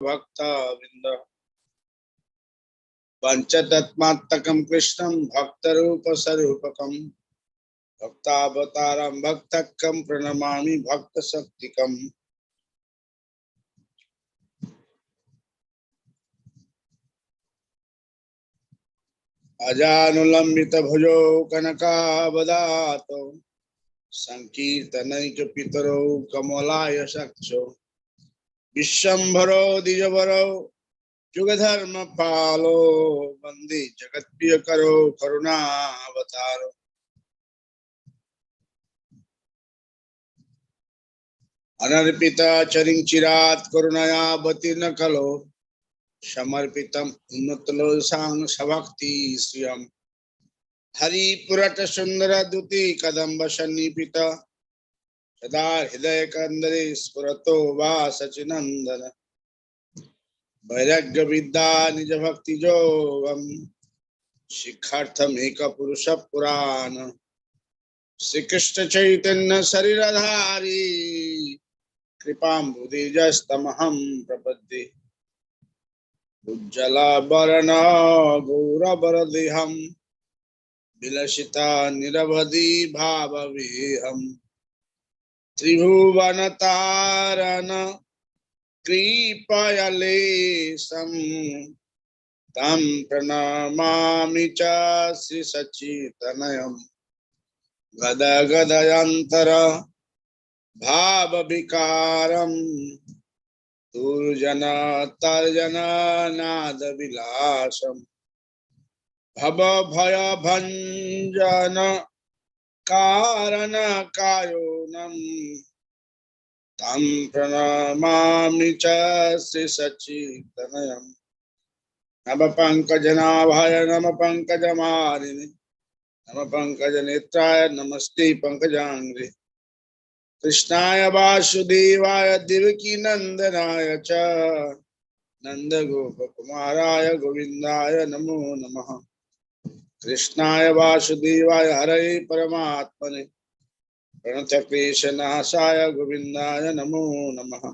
भक्ता वृंद पंचतत्मात्मकं कृष्णं भक्तरूप स्वरूपकं भक्तावतारं भक्तकं प्रणमामि भक्त शक्तिकम्। अजानुलंबित भुजो कनकावदातो संकीर्तनैक पितरो कमलाय सक्षो विश्वम्भरो द्विजवरो जुगधर्म पालो वंदे जगत्प्रिय करो करुणावतारो। अनर्पिता चरिंचिरात करुणया बतीर्न कलो समर्पितम उन्नतलोसांग सभक्ति श्रियम हरिपुरट सुंदर दुति कदम्ब सन्निपित सदा हृदय कंदरे स्फुरतो वा सचिनंदन वैराग्य विद्या निज भक्ति जोगम शिक्षार्थम एक पुरुष पुराण श्री कृष्ण चैतन्य शरीरधारी कृपाम्बुदिजस्तमहं प्रपद्ये उज्ज्वला वरण गौरवरदेहं विलसिता निरवधि भाववेहं त्रिभुवनतारण कृपयालेशं तं प्रणमामि च श्री सच्चिदानन्दं गदगदयन्तर भाव विकारम दुर्जन तर्जन नाद विलासम भव भय भंजन कारण कायोनम तम प्रणमामि च श्री सच्चिदानन्दं नम पंकजनाभाय नम पंकजमालिने नम पंकजनेत्राय नमस्ते पंकजांग्रे कृष्णाय वासुदेवाय देवकी नंदनाय च नंद गोप कुमाराय गोविंदाय नमो नमः। कृष्णाय वासुदेवाय हरे परमात्मने प्रणत क्लेशनाशाय गोविंदाय नमो नमः।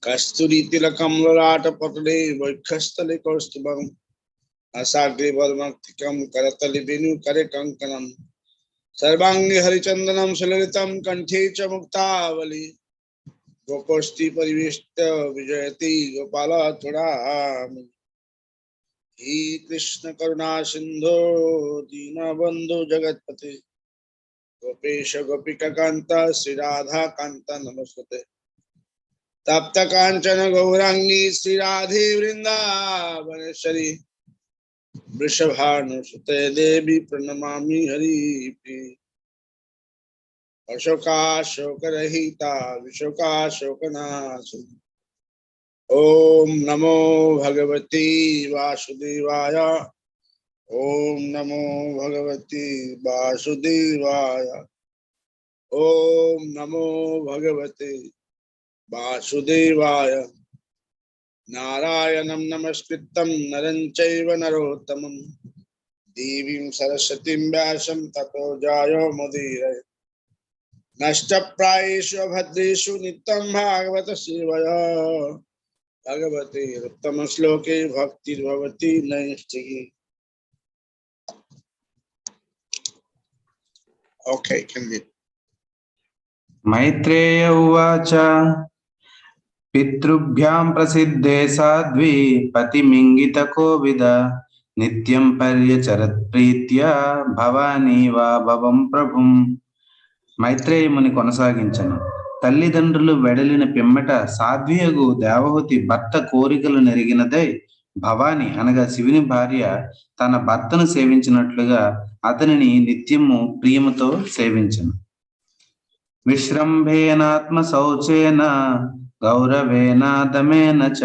कस्तूरी तिलकं ललाट पटले वक्षस्थले कौस्तुभं असाग्रे वरमर्तिकं करतले वेणु करे कंकणं सर्वांगे हरिचंदनम सुललितम कंठे च मुक्तावली गोपोष्ठी परिवेष्ट विजयति गोपाल चूड़ामणि। हे कृष्ण करुणा सिंधो दीनबंधु जगत्पते गोपेश गोपिका कांत श्री राधा कांत नमस्ते। तप्त कांचन गौरांगी श्री राधे वृंदावनेश्वरी वृषभानुसुते देवी प्रणमामि हरिप्रिये। अशोकाशोकरहिता विशोकाशोकनाशिनी ओम नमो भगवती वासुदेवाय ओम नमो भगवती वासुदेवाय ओम नमो भगवते वासुदेवाय। नारायणं नमस्कृतं नरं चैव नरोत्तमं देवीं सरस्वतीं व्यासं ततो जयो मुदीरये। नष्टप्रायेषु भद्रेषु नित्यं भागवत सेवया भगवते उत्तम श्लोके भक्तिर्भवति नैष्ठिकी। Okay, continue. मैत्रेय उवाच पितृभ्यां प्रसिद्धे साध्वी पतिमिङ्गितकोविद नित्यं पर्यचरत् प्रीत्या भवानी वा भवं ప్రభుం। మైత్రేయముని కొనసాగించను, తల్లిదండ్రులు వెడలిన పిమ్మట సాధ్వియగు దేవహూతి భర్త కోరికలు నెరిగినదై భవాని అనగా శివుని భార్య తన భర్తను సేవించినట్లుగా అతనిని నిత్యము ప్రియముతో సేవించను। విశ్రంభేనాత్మ శౌచేన గౌరవేణ దమేన చ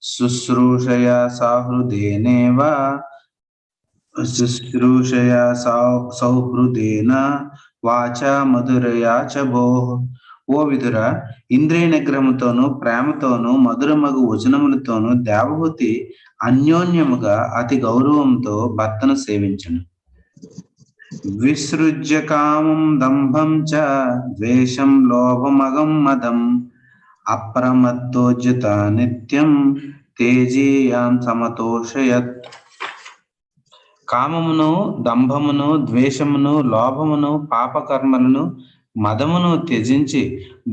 శుశ్రూషయా సౌహృదేనేవ సౌహృదేన వాచా మధురయా చ భోః। ఓ విదుర, ఇంద్రియ నిగ్రహముతోను ప్రేమతోను మధురమగు వచనములతోను దేవహూతి అన్యోన్యముగా అతి గౌరవంతో భర్తను సేవించును। విసృజ్య కామం దంభం చ ద్వేషం లోభమగం మదం అప్రమత్తోజ్యత నిత్యం తేజీయాం సమతోషయత్. కామమును, దంభమును, ద్వేషమును, లోభమును, పాపకర్మలను, మదమును త్యజించి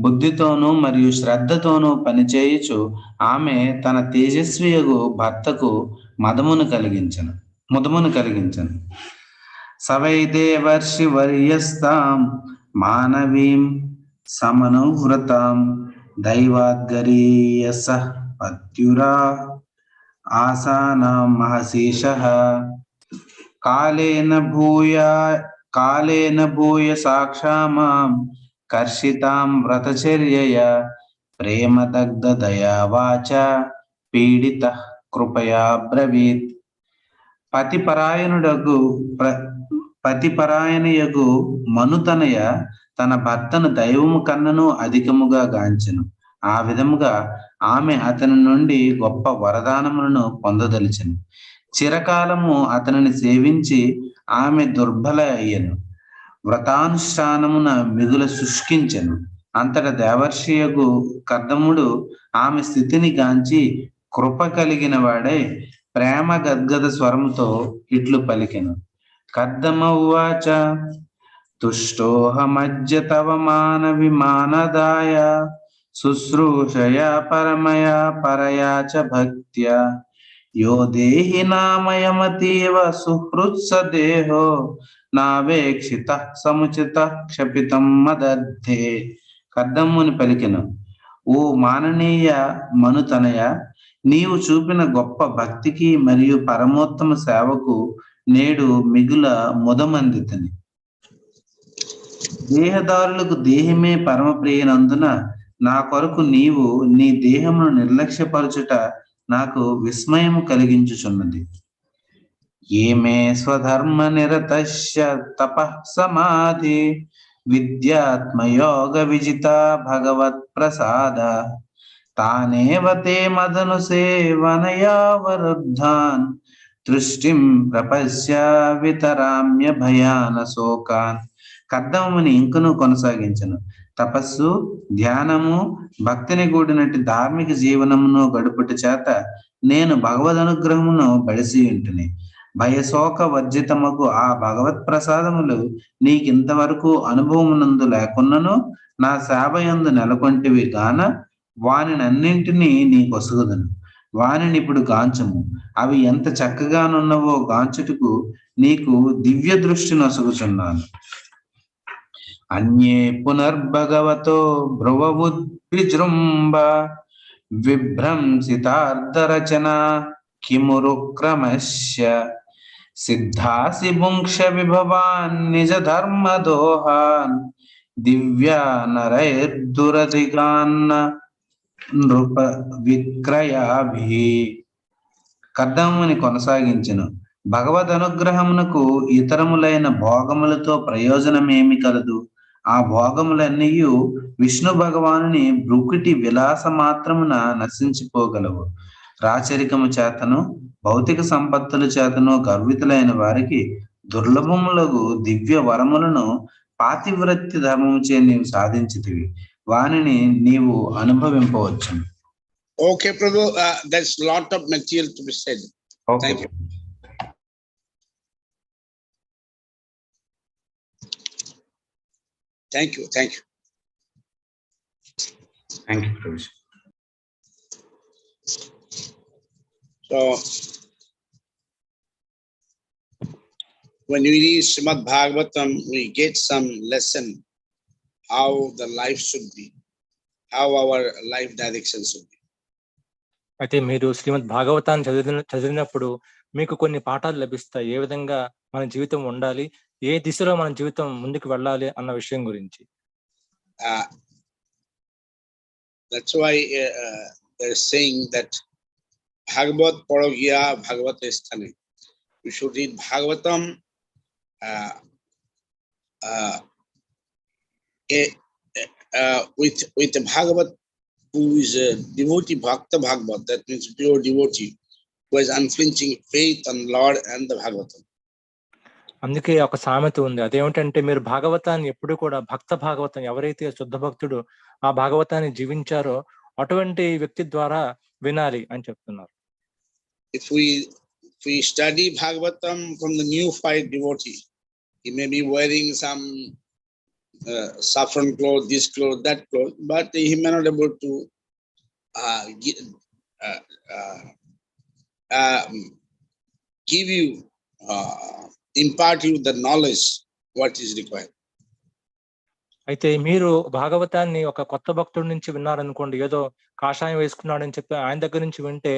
బుద్ధితోనూ మరియు శ్రద్ధతోనూ పనిచేయుచు ఆమె తన తేజస్వియగు భర్తకు ముదమును కలిగించను. సవై దేవర్షి వర్యస్తాం మానవీం సమనువ్రతాం దైవాద్గరీయస పత్యురా ఆసానాం మహశీషః. కాలేన భూయ సాక్షామాం కర్షితాం వ్రతచర్యయా ప్రేమదగ్ధదయా వాచ పీడితః కృపయా బ్రవీత్. పతిపరాయణయగు మనుతనయ తన భర్తను దైవము కన్నను అధికముగా గాంచెను. ఆ విధముగా ఆమె అతని నుండి గొప్ప వరదానములను పొందదలిచెను. చిరకాలము అతనిని సేవించి ఆమె దుర్బల అయ్యను. వ్రతానుష్ఠానమున మిగుల శుష్కించెను. అంతట దేవర్షియగు కర్దముడు ఆమె స్థితిని గాంచి కృప కలిగిన వాడై ప్రేమ గద్గద స్వరముతో ఇట్లు పలికెను. కర్దమ ఉవాచ తుష్టోహమజ్య తవ మానవిమానదాయ శుశ్రూషయా పరమయా పరయా చ భక్త్యా యో దేహి నామయమతీవ సుహృత్స దేహో నావేక్షిత సముచిత క్షపితం మదర్థే. కర్దమ్ముని పలికెను, ఓ మాననీయ మనుతనయ, నీవు చూపిన గొప్ప భక్తికి మరియు పరమోత్తమ సేవకు నేడు మిగుల ముదమందితని. దేహదారులకు దేహమే పరమ ప్రియనందున నా కొరకు నీవు నీ దేహమును నిర్లక్ష్యపరచుట నాకు విస్మయము కలిగించుచున్నది. ఏమే స్వధర్మ నిరతస్య తపః సమాధి విద్యాత్మయోగ విజిత భగవత్ ప్రసాద తానేవ తే మదను సేవనయా వరుద్ధాన్ దృష్టిం ప్రపశ్య వితరామ్య భయాన శోకాన్. కర్దముని ఇంకను కొనసాగించను, తపస్సు, ధ్యానము, భక్తిని కూడినట్టు ధార్మిక జీవనమును గడుపుట చేత నేను భగవద్ అనుగ్రహమును బడిసి ఉంటుని. భయశోక వర్జితమగు ఆ భగవత్ ప్రసాదములు నీకింతవరకు అనుభవమునందు లేకున్నను నా సేవయందు నెలకొంటివి గాన వానినన్నింటినీ నీకొసగుదను. వానిని ఇప్పుడు గాంచము. అవి ఎంత చక్కగానున్నవో గాంచుటకు నీకు దివ్య దృష్టి నొసగుచున్నాను. అన్యే పునర్భగవతో భ్రువబుద్విజృంభ విభ్రంసితార్ధరచన కిమురుక్రమస్య సిద్ధాసి భుంక్ష విభవాన్ నిజ ధర్మ దోహాన్ దివ్యా నరైర్దురధిగాన్న నృప విక్రయాభి. కర్దముని కొనసాగించెను, భగవద్ అనుగ్రహమునకు ఇతరములైన భోగములతో ప్రయోజనమేమి కలదు? ఆ భోగములన్నీయు విష్ణు భగవానుని బ్రుకుటి విలాస మాత్రమున నశించిపోగలవు. రాచరికము చేతను భౌతిక సంపత్తుల చేతను గర్వితులైన వారికి దుర్లభములకు దివ్య వరములను పాతివ్రత్య ధర్మముచే నీవు సాధించితివి. వానిని నీవు అనుభవింపవచ్చు. Okay, Prabhu, there's a lot of material to be said. Okay. Thank you. Thank you. Thank you, Prabhu. So, when we read Srimad Bhagavatam, we get some lesson how the life should be, how our life direction should be. అయితే మీరు శ్రీమద్ భాగవతాన్ని చదివినప్పుడు మీకు కొన్ని పాఠాలు లభిస్తాయి. ఏ విధంగా మన జీవితం ఉండాలి, ఏ దిశలో మన జీవితం ముందుకు వెళ్ళాలి అన్న విషయం గురించి. That's why they're saying that Bhagavat Paragya Bhagavat Esthane. We should read Bhagavatam with the Bhagavat who is a devotee, Bhakta Bhagavat, that means pure devotee, who has unflinching faith on Lord and the Bhagavatam. అందుకే ఒక సామెత ఉంది, అదేమిటంటే మీరు భాగవతాన్ని ఎప్పుడు కూడా భక్త భాగవతం, ఎవరైతే శుద్ధ భక్తుడు ఆ భాగవతాన్ని జీవించారో అటువంటి వ్యక్తి ద్వారా వినాలి అని చెప్తున్నారు. If we study Bhagavatam from the neophyte devotee, he may be wearing some saffron cloth, this cloth, that cloth, but he may not able to give you, impart you the knowledge what is required. అయితే మీరు భాగవతాన్ని ఒక కొత్త భక్తుడి నుంచి విన్నారనుకోండి, ఏదో కాషాయం వేసుకున్నాడని చెప్పి ఆయన దగ్గర నుంచి వింటే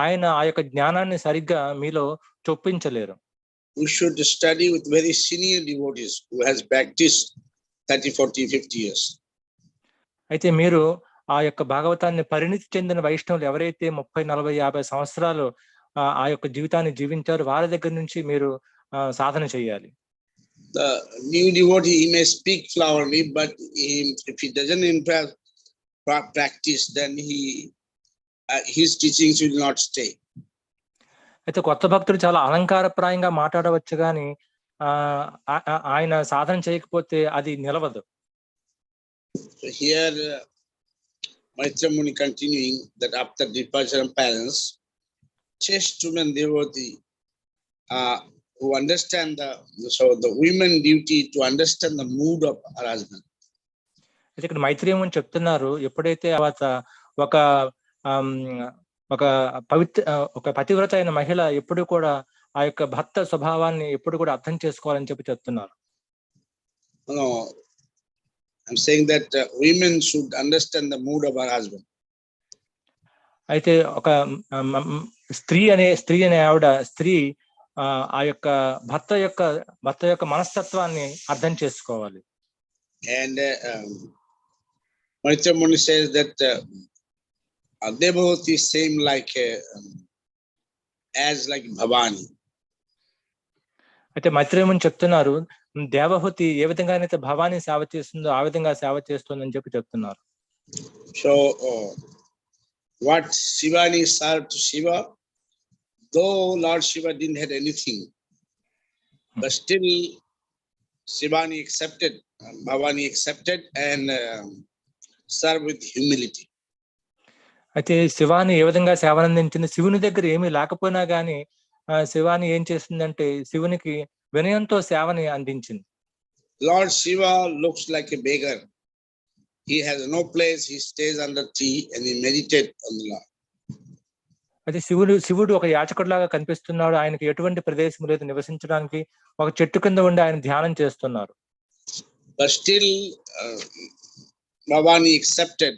ఆయన ఆ యొక్క జ్ఞానాన్ని సరిగ్గా మీలో చొప్పించలేరు. We should study with very senior devotees who has practiced 30, 40, 50 years. అయితే మీరు ఆ యొక్క భాగవతాన్ని పరిణితి చెందిన వైష్ణవులు ఎవరైతే 30, 40, 50 సంవత్సరాలు ఆ యొక్క జీవితాన్ని జీవించారో వారి దగ్గర నుంచి మీరు సాధన చేయాలి. The new devotee, he may speak flowery, but if he doesn't practice, then his teachings will not stay. అయితే కొత్త భక్తుడు చాలా అలంకారప్రాయంగా మాట్లాడవచ్చు కానీ ఆయన సాధన చేయకపోతే అది నిలవదు. So here Nityam Muni continuing that after departure of parents, chaste women devotee who understand the women duty to understand the mood of her husband. ఇక్కడ మైత్రేయం అని చెప్తున్నారు, ఎప్పుడైతే ఒక పతివ్రత అయిన మహిళ ఎప్పుడు కూడా ఆ యొక్క భర్త స్వభావాన్ని ఎప్పుడు కూడా అర్థం చేసుకోవాలని చెప్పి చెప్తున్నారు. No, I'm saying that women should understand the mood of her husband. అయితే ఒక స్త్రీ అనే ఆవిడ ఆ యొక్క భర్త యొక్క మనస్తత్వాన్ని అర్థం చేసుకోవాలి. And Nityam Muni says that Devahoti is same like as like Bhavani. అయితే మైత్రేయముని చెప్తున్నారు, దేవహూతి ఏ విధంగానైతే భవానీ సేవ చేస్తుందో ఆ విధంగా సేవ చేస్తుందని చెప్పి చెప్తున్నారు. So what Shivani served to Shiva, though Lord Shiva didn't have anything, but still Shivani accepted, Bhavani accepted and served with humility. అయితే శివాని ఏ విధంగా సేవనందించింది, శివుని దగ్గర ఏమీ లేకపోయినా గానీ శివాని ఏం చేసిందంటే శివునికి వినయంతో సేవని అందించింది. Lord Shiva looks like a beggar. He has no place, he stays under tree and he meditates on the Lord. అయితే శివుడు ఒక యాచకుడిలాగా కనిపిస్తున్నాడు, ఆయనకి ఎటువంటి ప్రదేశం లేదు నివసించడానికి, ఒక చెట్టు కింద ఉండి ఆయన ధ్యానం చేస్తున్నారు. But still Bhavani accepted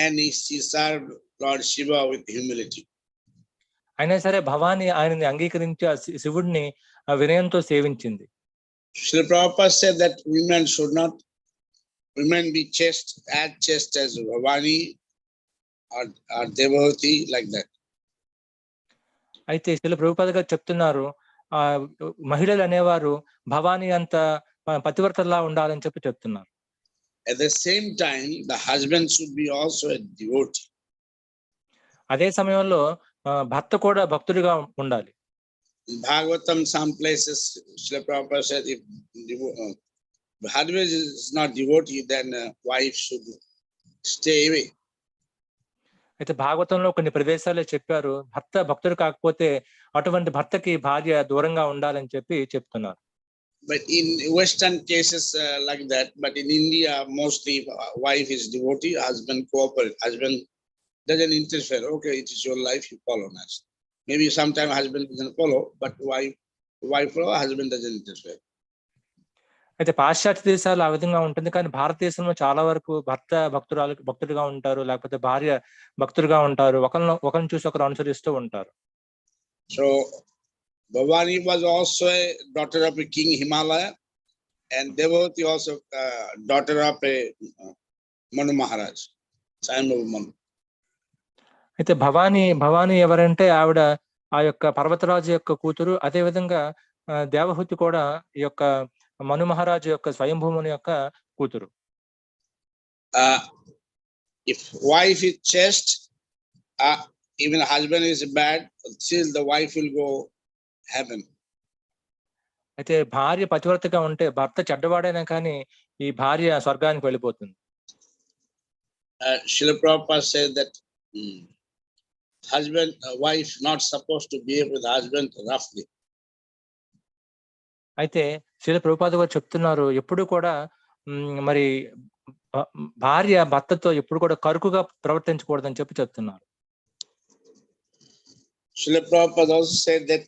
and she served Lord Shiva with humility. అయినా సరే భవాని ఆయనని అంగీకరించి ఆ శివుడిని వినయంతో సేవించింది. Srila Prabhupada said that women be chaste as Bhavani or Devahoti, like that. అయితే శ్రీల ప్రభుపాద గారు చెప్తున్నారు, ఆ మహిళలు అనేవారు భవాని అంత పతివ్రతలా ఉండాలని చెప్పి చెప్తున్నారు. At the same time, the husband should be also a devotee. అదే సమయంలో భర్త కూడా భక్తుడిగా ఉండాలి. In Bhagavatam, some places, Srila Prabhupada said, if husband is not devotee, then wife should stay away. అయితే భాగవతంలో కొన్ని ప్రదేశాల్లో చెప్పారు, భర్త భక్తుడు కాకపోతే అటువంటి భర్తకి భార్య దూరంగా ఉండాలని చెప్పి చెప్తున్నారు. But in Western cases like that, but in India, mostly wife is devotee, husband cooperate, husband doesn't interfere. Okay, it is your life, you follow us. Maybe sometimes husband doesn't follow, but wife follow, husband doesn't interfere. అయితే పాశ్చాత్య దేశాలు ఆ విధంగా ఉంటుంది, కానీ భారతదేశంలో చాలా వరకు భర్త భక్తుడిగా ఉంటారు, లేకపోతే భార్య భక్తుడిగా ఉంటారు, ఒకరిని చూసి ఒకరు అనుసరిస్తూ ఉంటారు. So Bhavani was also a daughter of a king Himalaya, and Devavati also daughter of a Manu Maharaj, Swayambhavu Manu. అయితే భవాని ఎవరంటే ఆవిడ ఆ యొక్క పర్వతరాజు యొక్క కూతురు, అదే విధంగా దేవహూతి కూడా ఈ యొక్క మను మహారాజు యొక్క స్వయంభూముని యొక్క కూతురు. If wife is chaste, even husband is bad, still the wife will go heaven. అయితే భార్య పతివ్రతగా ఉంటే భర్త చెడ్డవాడైనా కానీ ఈ భార్య స్వర్గానికి వెళ్ళిపోతుంది. Srila Prabhupada said that husband, wife not supposed to behave with husband roughly. అయితే శ్రీల ప్రభుపాద గారు చెప్తున్నారు, ఎప్పుడు కూడా మరి భార్య భర్తతో ఎప్పుడు కూడా కరుకుగా ప్రవర్తించకూడదని చెప్తున్నారు. Srila Prabhupada also said that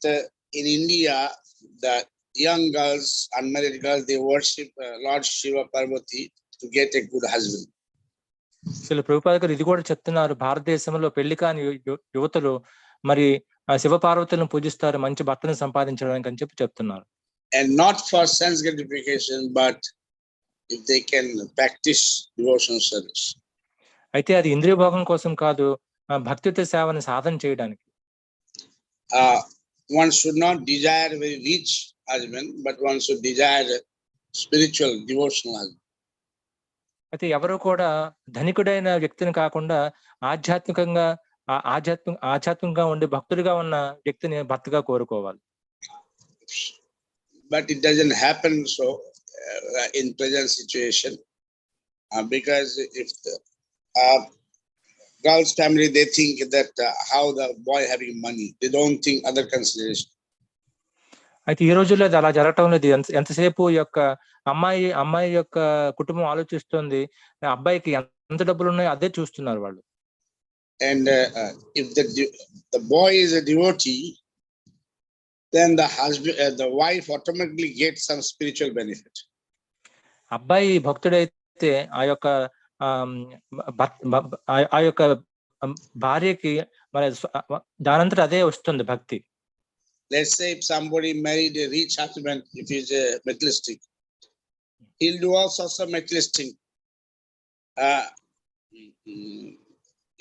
in India, the young girls, unmarried girls, they worship Lord Shiva Parvati to get a good husband. Srila Prabhupada గారు ఇది కూడా చెప్తున్నారు, భారతదేశంలో పెళ్లి కాని యువతులు మరి శివ పార్వతులను పూజిస్తారు మంచి భర్తను సంపాదించడానికి అని చెప్తున్నారు. And not for sense gratification, but if they can practice devotional service. అయితే అది ఇంద్రియ భోగం కోసం కాదు, భక్తియుత సేవను సాధన చేయడానికి. One should not desire a very rich husband, but one should desire a spiritual, devotional husband. అయితే ఎవరు కూడా ధనికుడైన వ్యక్తిని కాకుండా ఆధ్యాత్మికంగా ఉండి భక్తుడిగా ఉన్న వ్యక్తిని భర్తగా కోరుకోవాలి. But it doesn't happen so in present situation, because if the girl's family, they think that how the boy having money, they don't think other consideration. అయితే ఈ రోజుల్లో అది అలా జరగటం లేదు. ఎంతసేపు ఈ యొక్క అమ్మాయి యొక్క కుటుంబం ఆలోచిస్తుంది, అబ్బాయికి ఎంత డబ్బులు ఉన్నాయో అదే చూస్తున్నారు వాళ్ళు. And if the boy is a devotee, then the husband, the wife automatically gets some spiritual benefit. అబ్బాయి భక్తుడైతే ఆ యొక్క భార్యకి మరి దానంతట అదే వస్తుంది భక్తి. Let's say if somebody married a rich husband, if he's a materialistic, he'll do all sorts of materialistic,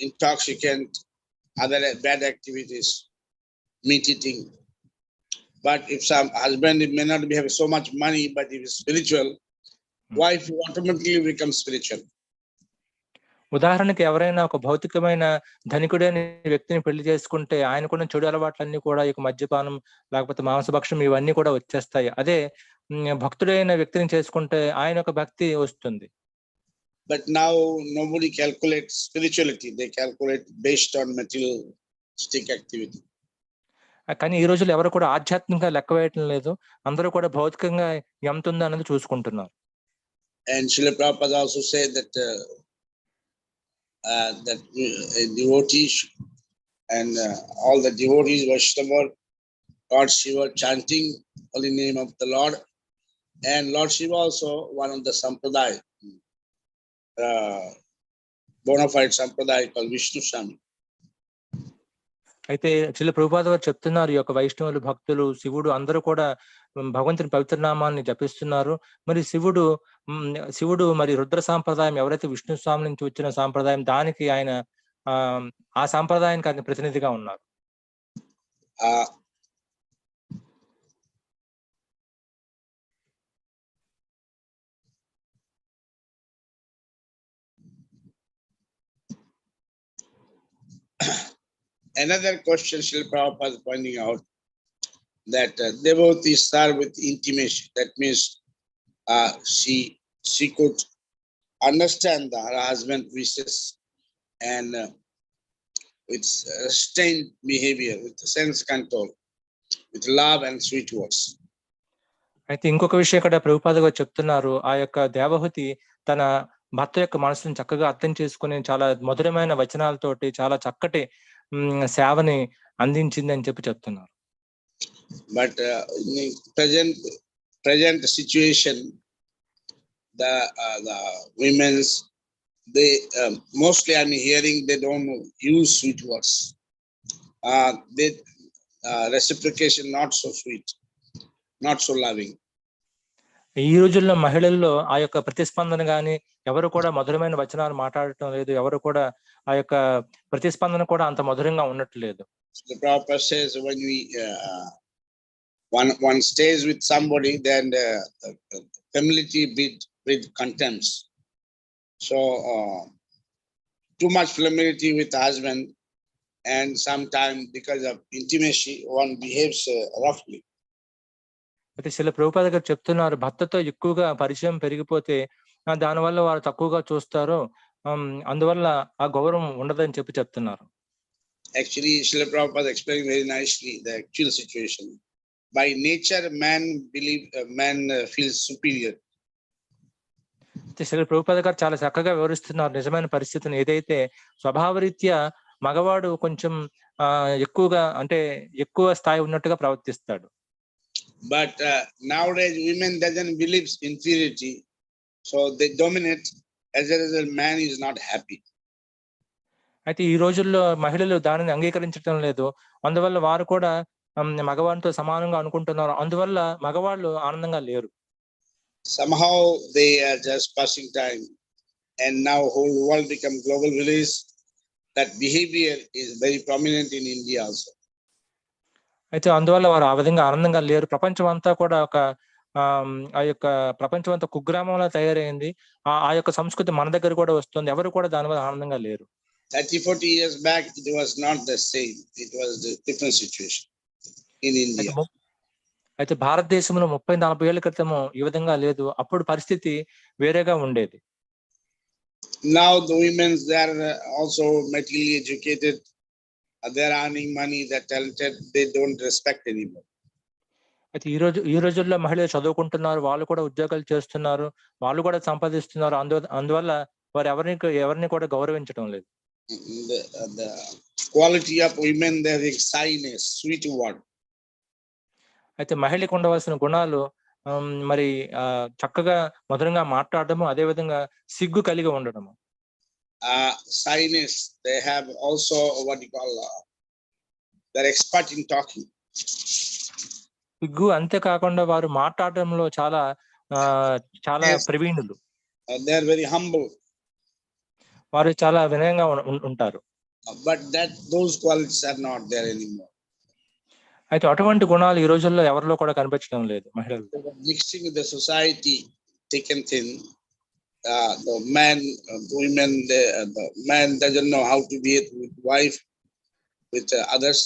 intoxicant, other bad activities, meat eating. But if some husband may not have so much money, but if he's spiritual, wife automatically becomes spiritual. ఉదాహరణకి ఎవరైనా ఒక భౌతికమైన ధనికుడైన వ్యక్తిని పెళ్లి చేసుకుంటే ఆయనకున్న చెడు అలవాట్లన్నీ కూడా ఇక మద్యపానం లేకపోతే మాంసభక్షం ఇవన్నీ కూడా వచ్చేస్తాయి. అదే భక్తుడైన వ్యక్తిని చేసుకుంటే ఆయన యొక్క భక్తి వస్తుంది. But now nobody calculates spirituality, they calculate based on materialistic activity. కానీ ఈ రోజుల్లో ఎవరు కూడా ఆధ్యాత్మికంగా లెక్క వేయటం లేదు, అందరూ కూడా భౌతికంగా ఎంత ఉందో అన్నది చూసుకుంటున్నారు. And Srila Prabhupada also said that that devotees and all the devotees Vaishnava, Lord Shiva chanting holy name of the Lord, and Lord Shiva also one of the sampradaya, bona fide sampradaya called Vishnu Swami. అయితే శ్రీల ప్రభుపాద గారు చెప్తున్నారు, ఈ యొక్క వైష్ణవులు భక్తులు శివుడు అందరూ కూడా భగవంతుని పవిత్ర నామాన్ని జపిస్తున్నారు. మరి శివుడు మరి రుద్ర సాంప్రదాయం, ఎవరైతే విష్ణు స్వామి నుంచి వచ్చిన సాంప్రదాయం, దానికి ఆయన ఆ సాంప్రదాయానికి ఆయన ప్రతినిధిగా ఉన్నారు. Another question Srila Prabhupada is pointing out, that devotees serve with intimacy. That means she could understand her husband's wishes and with restrained behavior, with sense control, with love and sweet words. అయితే ఇంకొక విషయం ఇక్కడ ప్రభుపాద గారు చెప్తున్నారు, ఆ యొక్క దేవహూతి తన భర్త యొక్క మనసును చక్కగా అర్థం చేసుకుని చాలా మధురమైన వచనాలతోటి చాలా చక్కటి సేవని అందించింది అని చెప్తున్నారు. But in present situation, the women's, they mostly I'm hearing they don't use sweet words. They reciprocation not so sweet, not so loving. ఈ రోజుల్లో మహిళల్లో ఆ యొక్క ప్రతిస్పందన గాని ఎవరు కూడా మధురమైన వచనాలు మాట్లాడటం లేదు, ఎవరు కూడా ఆ యొక్క ప్రతిస్పందన కూడా అంత మధురంగా ఉండట్లేదు. The Prabhupada says when we one stays with somebody, then familiarity breed contempt. So too much familiarity with the husband, and sometimes because of intimacy one behaves roughly. అయితే శ్రీల ప్రభుపాద గారు చెప్తున్నారు, భర్తతో ఎక్కువగా పరిచయం పెరిగిపోతే దానివల్ల వారు తక్కువగా చూస్తారు, అందువల్ల ఆ గౌరవం ఉండదని చెప్తున్నారు. Actually, Srila Prabhupada explained very nicely the actual situation. By nature, man feels superior. Shri Prabhupada గారు చాలా చక్కగా వివరిస్తున్నారు నిజమైన పరిస్థితిని. ఏదైతే స్వభావరీత్యా మగవాడు కొంచెం ఎక్కువగా అంటే ఎక్కువ స్థాయి ఉన్నట్టుగా ప్రవర్తిస్తాడు. But nowadays women doesn't believe inferiority, so they dominate. As a result, man is not happy. అయితే ఈ రోజుల్లో మహిళలు దానిని అంగీకరించడం లేదు. అందువల్ల వారు కూడా మగవారితో సమానంగా అనుకుంటున్నారు. అందువల్ల మగవాళ్ళు ఆనందంగా లేరు. Somehow they are just passing time, and now whole world become global village. That behavior is very prominent in India also. అయితే అందువల్ల వారు ఆ విధంగా ఆనందంగా లేరు. ప్రపంచం అంతా కూడా ఒక ఆ యొక్క ప్రపంచం అంతా కుగ్రామంలా తయారైంది. ఆ యొక్క సంస్కృతి మన దగ్గర కూడా వస్తుంది. ఎవరు కూడా దానివల్ల ఆనందంగా లేరు. 30-40 years back, it was not the same. It was the different situation in India. అయితే భారతదేశంలో 30-40 ఏళ్ల క్రితము ఈ విధంగా లేదు. అప్పుడు పరిస్థితి వేరేగా ఉండేది. Now the women, they are also materially educated. They are earning money. They are talented. They don't respect anymore. అయితే ఈ రోజుల్లో మహిళలు చదువుకుంటున్నారు. వాళ్ళు కూడా ఉద్యోగాలు చేస్తున్నారు. వాళ్ళు కూడా సంపాదిస్తున్నారు. అందువల్ల వారు ఎవరిని కూడా గౌరవించడం లేదు. The quality of women, there is shyness, sweet word. అయితే మహిళకు ఉండవలసిన గుణాలు మరి చక్కగా మధురంగా మాట్లాడటము, అదే విధంగా సిగ్గు కలిగి ఉండడము. Shyness, they have also what you call they're expert in talking. సిగ్గు అంతేకాకుండా వారు మాట్లాడడంలో చాలా ప్రవీణులు. They are very humble. వారు చాలా వినయంగా ఉంటారు. But those qualities are not there anymore. అయితే అటువంటి గుణాలు ఈ రోజుల్లో ఎవరిలో కూడా కనిపించడం లేదు మహిళలు. Mixing with the society, taken thin. The man, women, the man doesn't know how to behave with wife, with others.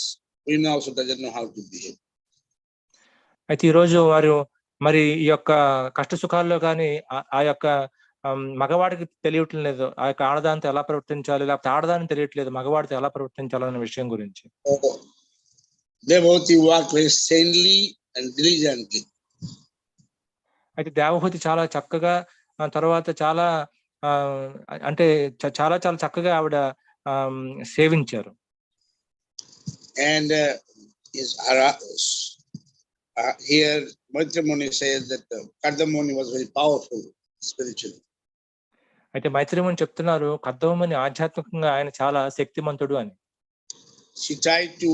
Women also doesn't know how to behave. అయితే ఈ రోజు వారు మరి ఈ యొక్క కష్ట సుఖాల్లో కానీ ఆ యొక్క మగవాడికి తెలియటం లేదు. ఆ యొక్క ఆడదానితో ఎలా ప్రవర్తించాలి, లేకపోతే ఆడదానికి తెలియట్లేదు మగవాడితో ఎలా ప్రవర్తించాలనే విషయం గురించి. Devotee work very sanely and diligently. అయితే దేవహూతి చాలా చక్కగా తర్వాత చాలా అంటే చాలా చక్కగా ఆవిడ సేవించారు. And here Maitrimuni says that Kardamuni was very powerful spiritually. అయితే మైత్రిముని చెప్తున్నారు కర్దమముని ఆధ్యాత్మికంగా ఆయన చాలా శక్తిమంతుడు అని. She tried to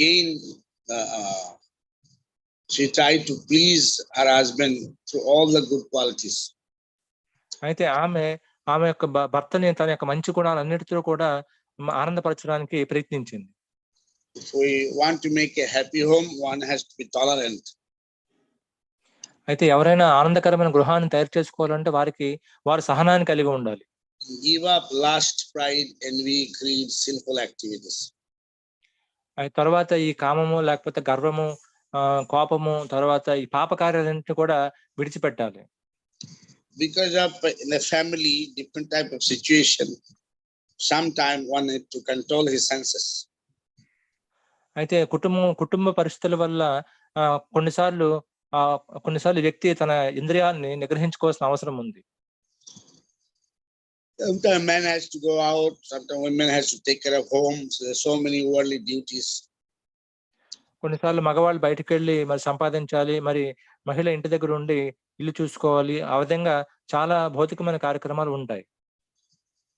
gain. She tried to please her husband through all the good qualities. అయితే ఆమె యొక్క భర్తని తన యొక్క మంచి గుణాలన్నిటితో కూడా ఆనందపరచడానికి ప్రయత్నించింది. If we want to make a happy home, one has to be tolerant. అయితే ఎవరైనా ఆనందకరమైన గృహాన్ని తయారు చేసుకోవాలంటే వారు సహనాన్ని కలిగి ఉండాలి. Give up lust, pride, envy, greed, sinful activities. తర్వాత ఈ కామము లేకపోతే గర్వము, కోపము, తర్వాత ఈ పాప కార్యాలన్నింటినీ కూడా విడిచిపెట్టాలి. Because of in a family different type of situation, sometime one need to control his senses. అయితే కుటుంబ పరిస్థితుల వల్ల కొన్నిసార్లు వ్యక్తి తన ఇంద్రియాలని నిగ్రహించుకోవాల్సిన అవసరం ఉంది. Sometimes man has to go out, sometimes women has to take care of home. So there's so many worldly duties. కొన్నిసార్లు మగవాళ్ళు బయటకు వెళ్ళి మరి సంపాదించాలి, మరి మహిళ ఇంటి దగ్గర ఉండి ఇల్లు చూసుకోవాలి. ఆ విధంగా చాలా భౌతికమైన కార్యక్రమాలు ఉంటాయి.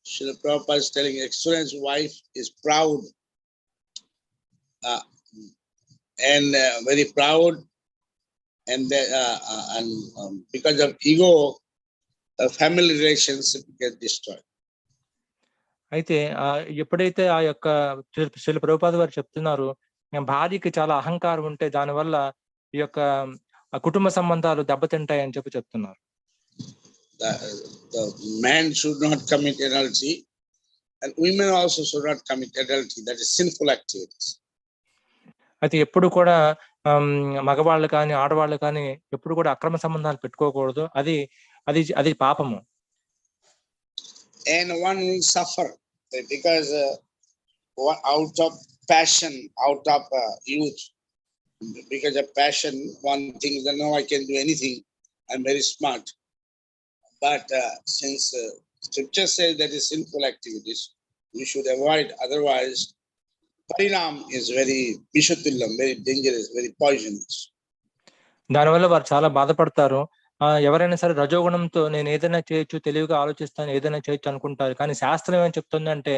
Srila Prabhupada is telling excellent wife is proud and very proud, and because of ego, family relationship get destroyed. అయితే ఎప్పుడైతే ఆ యొక్క శ్రీల ప్రభుపాద వారు చెప్తున్నారు భార్యకి చాలా అహంకారం ఉంటే దానివల్ల ఈ యొక్క కుటుంబ సంబంధాలు దెబ్బతింటాయి అని చెప్తున్నారు. The man should not commit adultery, and women also should not commit adultery. That is sinful activities. అయితే ఎప్పుడు కూడా మగవాళ్ళు కానీ ఆడవాళ్ళు కానీ ఎప్పుడు కూడా అక్రమ సంబంధాలు పెట్టుకోకూడదు. అది అది పాపము. And one will suffer because out of passion, out of youth, because of passion, one thinks that no, I can do anything, I'm very smart. But since scripture says that is sinful activities, we should avoid, otherwise parinam is very vishatulyam, very dangerous, very poisonous. దానివల్ల వారు చాలా బాధపడతారు. ఎవరైనా సరే రజోగుణంతో నేను ఏదైనా చేయొచ్చు, తెలివిగా ఆలోచిస్తాను, ఏదైనా చేయొచ్చు అనుకుంటారు. కానీ శాస్త్రం ఏమని చెప్తుందంటే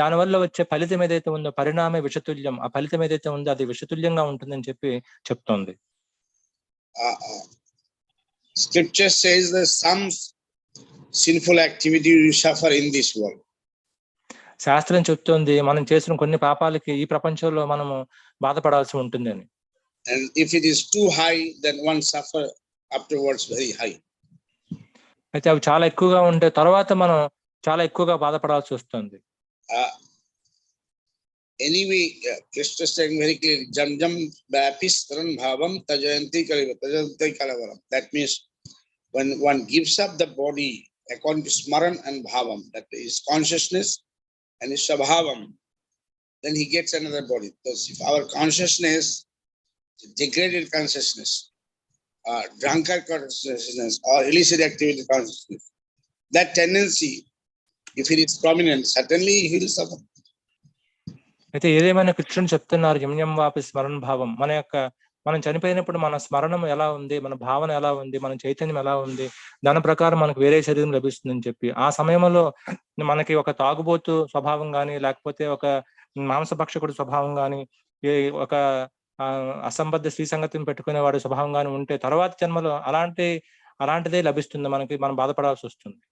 దానివల్ల వచ్చే ఫలితం ఏదైతే ఉందో పరిణామే విషతుల్యం, ఆ ఫలితం ఏదైతే ఉందో అది విషతుల్యంగా ఉంటుందని చెప్తోంది. Scripture says that some sinful activity you suffer in this world. శాస్త్రం చెప్తోంది మనం చేసిన కొన్ని పాపాలకి ఈ ప్రపంచంలో మనము బాధపడాల్సి ఉంటుంది అని. And if it is too high, then one suffer afterwards very high. అయితే అవి చాలా ఎక్కువగా ఉంటే తర్వాత మనం చాలా ఎక్కువగా బాధపడాల్సి వస్తుంది. Anyway, Krishna is saying very clearly, jam jam bhapistaran bhavam tajayanti kalavaram. That means when one gives up the body according to smaran and bhavam, that is consciousness and is sabhavam, then he gets another body. Because if our consciousness, degraded consciousness, drunkard consciousness, or illicit activity consciousness, that tendency, if it is prominent, certainly he will suffer. అయితే ఏదేమైనా కృష్ణుడు చెప్తున్నారు యమ్యం వాపి స్మరణ భావం. మనం చనిపోయినప్పుడు మన స్మరణం ఎలా ఉంది, మన భావన ఎలా ఉంది, మన చైతన్యం ఎలా ఉంది, దాని ప్రకారం మనకు వేరే శరీరం లభిస్తుందని చెప్పి ఆ సమయంలో మనకి ఒక తాగుబోతు స్వభావం కానీ, లేకపోతే ఒక మాంసభక్షకుడు స్వభావం కానీ, ఒక అసంబద్ధ స్త్రీ సంగతిని పెట్టుకునే వాడి స్వభావం కానీ ఉంటే తర్వాత జన్మలో అలాంటిదే లభిస్తుంది మనకి, మనం బాధపడాల్సి వస్తుంది.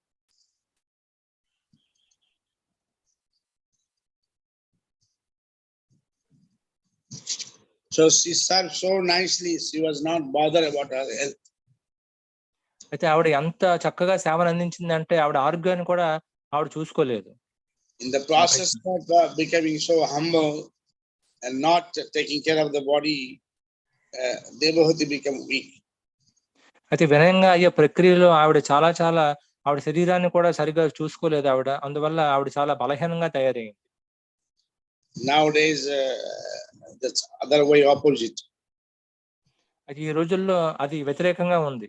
So she served so nicely, she was not bothered about her health. అయితే ఆవిడ ఎంత చక్కగా సేవను అందించింది అంటే ఆవిడ ఆరోగ్యాన్ని కూడా ఆవిడ చూసుకోలేదు. In the process of becoming so humble and not taking care of the body, Devahati became weak. అయితే వినయంగా అయ్యే ప్రక్రియలో ఆవిడ చాలా ఆవిడ శరీరాన్ని కూడా సరిగా చూసుకోలేదు ఆవిడ. అందువల్ల ఆవిడ చాలా బలహీనంగా తయారైంది. Nowadays, that's other way opposite. అది ఈ రోజుల్లో అది వ్యతిరేకంగా ఉంది.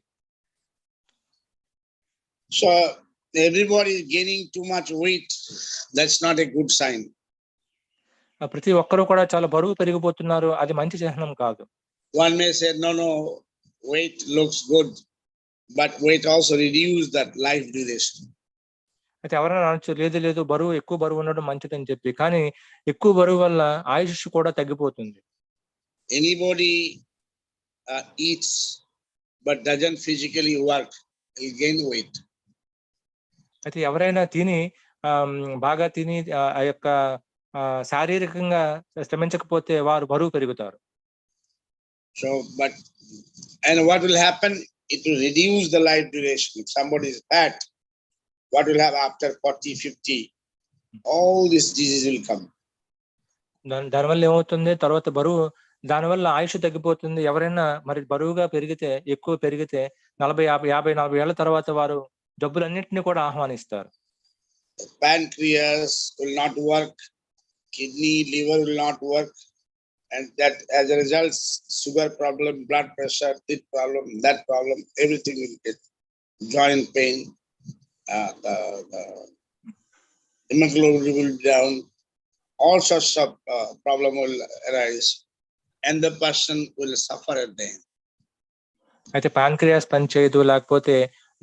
So everybody is gaining too much weight. That's not a good sign. ప్రతి ఒక్కరు కూడా చాలా బరువు పెరిగిపోతున్నారు, అది మంచి చిహ్నం కాదు. One may say, no, weight looks good, but weight also reduce that life duration. అయితే ఎవరైనా అనొచ్చు లేదు ఎక్కువ బరువు ఉండడం మంచిదని చెప్పి, కానీ ఎక్కువ బరువు వల్ల ఆయుష్ కూడా తగ్గిపోతుంది. Anybody eats but doesn't physically work, will gain weight. అయితే ఎవరైనా బాగా తిని ఆ యొక్క శారీరకంగా శ్రమించకపోతే వారు బరువు పెరుగుతారు. So, and what will happen? It will reduce the life duration. If somebody is fat, what will happen after 40, 50? All these diseases will come. దానివల్ల ఏమవుతుంది, తర్వాత బరువు, దానివల్ల ఆయుష్ తగ్గిపోతుంది. ఎవరైనా మరి బరువుగా ఎక్కువ పెరిగితే 40, 50, 40 ఏళ్ల తర్వాత వారు జబ్బులన్నింటినీ కూడా ఆహ్వానిస్తారు. Pancreas will not work, kidney, liver will not work, and that as a result, sugar problem, blood pressure, teeth problem, that problem, everything will get joint pain, the hemoglobin will be down, all sorts of problem will arise, and the person will suffer at the end. అయితే pancreas పనిచేయదు, లేకపోతే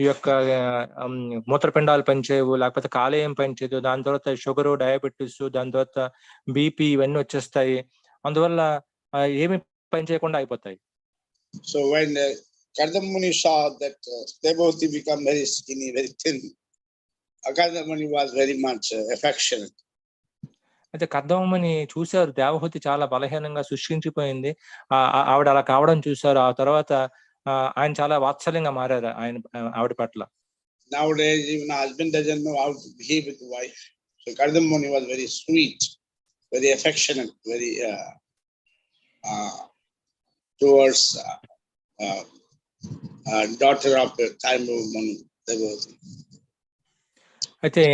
ఈ యొక్క మూత్రపిండాలు పనిచేయవు, లేకపోతే కాలేయం పనిచేయదు, దాని తర్వాత షుగరు, డయాబెటీస్, దాని తర్వాత బీపీ, ఇవన్నీ వచ్చేస్తాయి. అందువల్ల ఏమి పనిచేయకుండా అయిపోతాయి. So when Kardamuni saw that Devahati become very skinny, very thin, Kardamuni was very much affectionate. అయితే కర్దమని చూశారు, దేవహూతి చాలా బలహీనంగా శుష్కించిపోయింది, ఆవిడ అలా కావడం చూశారు. ఆ తర్వాత ఆయన చాలా వాత్సల్యంగా మారారు ఆవిడ పట్ల. Nowadays, even husband doesn't know how to behave with the wife. So Kardamuni was very sweet, very affectionate, very towards daughter of Manu. devotee. అయితే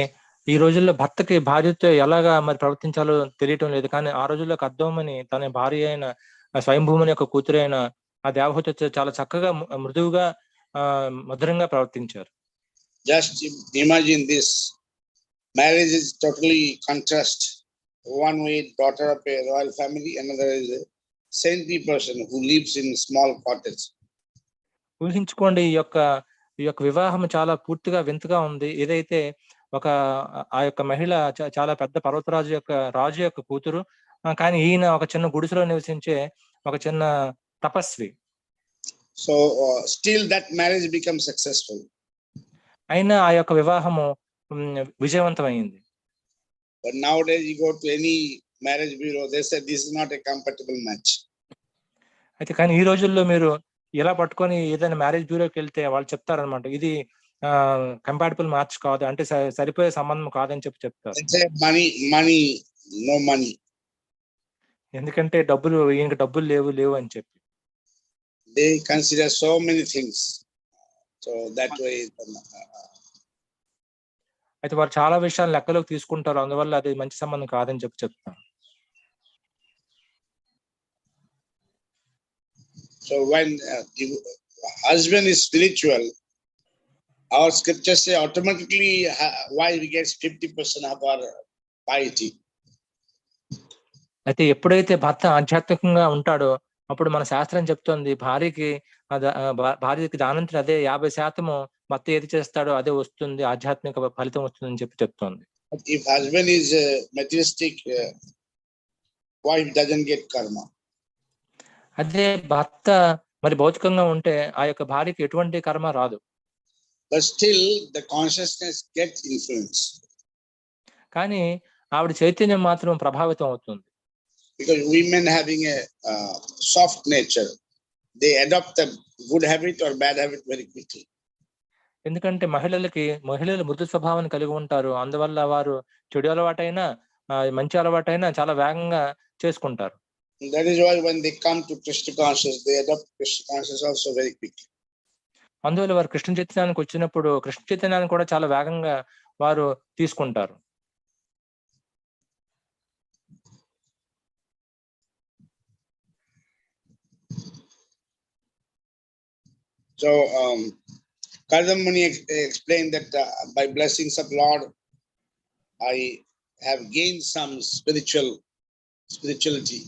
ఈ రోజుల్లో భర్తకి భార్యతో ఎలాగా మరి ప్రవర్తించాలో తెలియటం లేదు. కానీ ఆ రోజుల్లో కద్దోమని తన భార్య అయిన స్వయంభూముని యొక్క కూతురైన ఆ దేవహూతితో చాలా చక్కగా మృదువుగా మధురంగా ప్రవర్తించారు. Just imagine this. Marriage is totally contrast. One way daughter of a royal family, another is a saintly person who lives in small cottage. ఊహించుకోండి, ఈ యొక్క వివాహం చాలా పూర్తిగా వింతగా ఉంది. ఏదైతే ఒక ఆ యొక్క మహిళ చాలా పెద్ద పర్వతరాజు యొక్క రాజు యొక్క కూతురు, కానీ ఈయన ఒక చిన్న గుడిసెలో నివసించే ఒక చిన్న తపస్వి. So still that marriage becomes successful. అయినా ఆ యొక్క వివాహము విజయవంతమైంది. But nowadays you go to any marriage bureau, they say this is not a compatible match. అయితే కానీ ఈ రోజుల్లో మీరు ఇలా పట్టుకొని ఏదైనా మ్యారేజ్ బ్యూరోకి వెళ్తే వాళ్ళు చెప్తారనమాట, ఇది కంపాటిబుల్ మ్యాచ్ కాదు, అంటే సరిపోయే సంబంధం కాదని చెప్తారు. Money, no money. ఎందుకంటే ఈయనకి డబ్బులు లేవు అని చెప్పి. They consider so many things. So that way. అయితే వారు చాలా విషయాలు లెక్కలోకి తీసుకుంటారు, అందువల్ల అది మంచి సంబంధం కాదని చెప్తారు. So when the husband is spiritual, our scriptures say automatically wife gets 50% of our piety. అయితే ఎప్పుడైతే భర్త ఆధ్యాత్మికంగా ఉంటాడో అప్పుడు మన శాస్త్రం చెప్తోంది, భార్యకి దానంతరం అదే 50% భర్త ఏది చేస్తాడో అదే వస్తుంది, ఆధ్యాత్మిక ఫలితం వస్తుందని చెప్తోంది. If husband is materialistic, wife doesn't get karma. అదే భర్త మరి భౌతికంగా ఉంటే ఆ యొక్క భార్యకి ఎటువంటి కర్మ రాదు. But still the consciousness gets influence. కానీ ఆవిడ చైతన్యం మాత్రం ప్రభావితం అవుతుంది. Because women having a soft nature, they adopt a good habit or bad habit very quickly. ఎందుకంటే మహిళలు మృదు స్వభావాన్ని కలిగి ఉంటారు, అందువల్ల వారు చెడు అలవాటైనా మంచి అలవాటైనా చాలా వేగంగా చేసుకుంటారు. That is why when they come to Krishna consciousness, they adopt Krishna consciousness also very quickly. అందువల్ల వారు కృష్ణ చైతన్యానికి వచ్చినప్పుడు కృష్ణ చైతన్యాన్ని కూడా చాలా వేగంగా వారు తీసుకుంటారు. So Kadamuni explained that by blessings of Lord, I have gained some spirituality.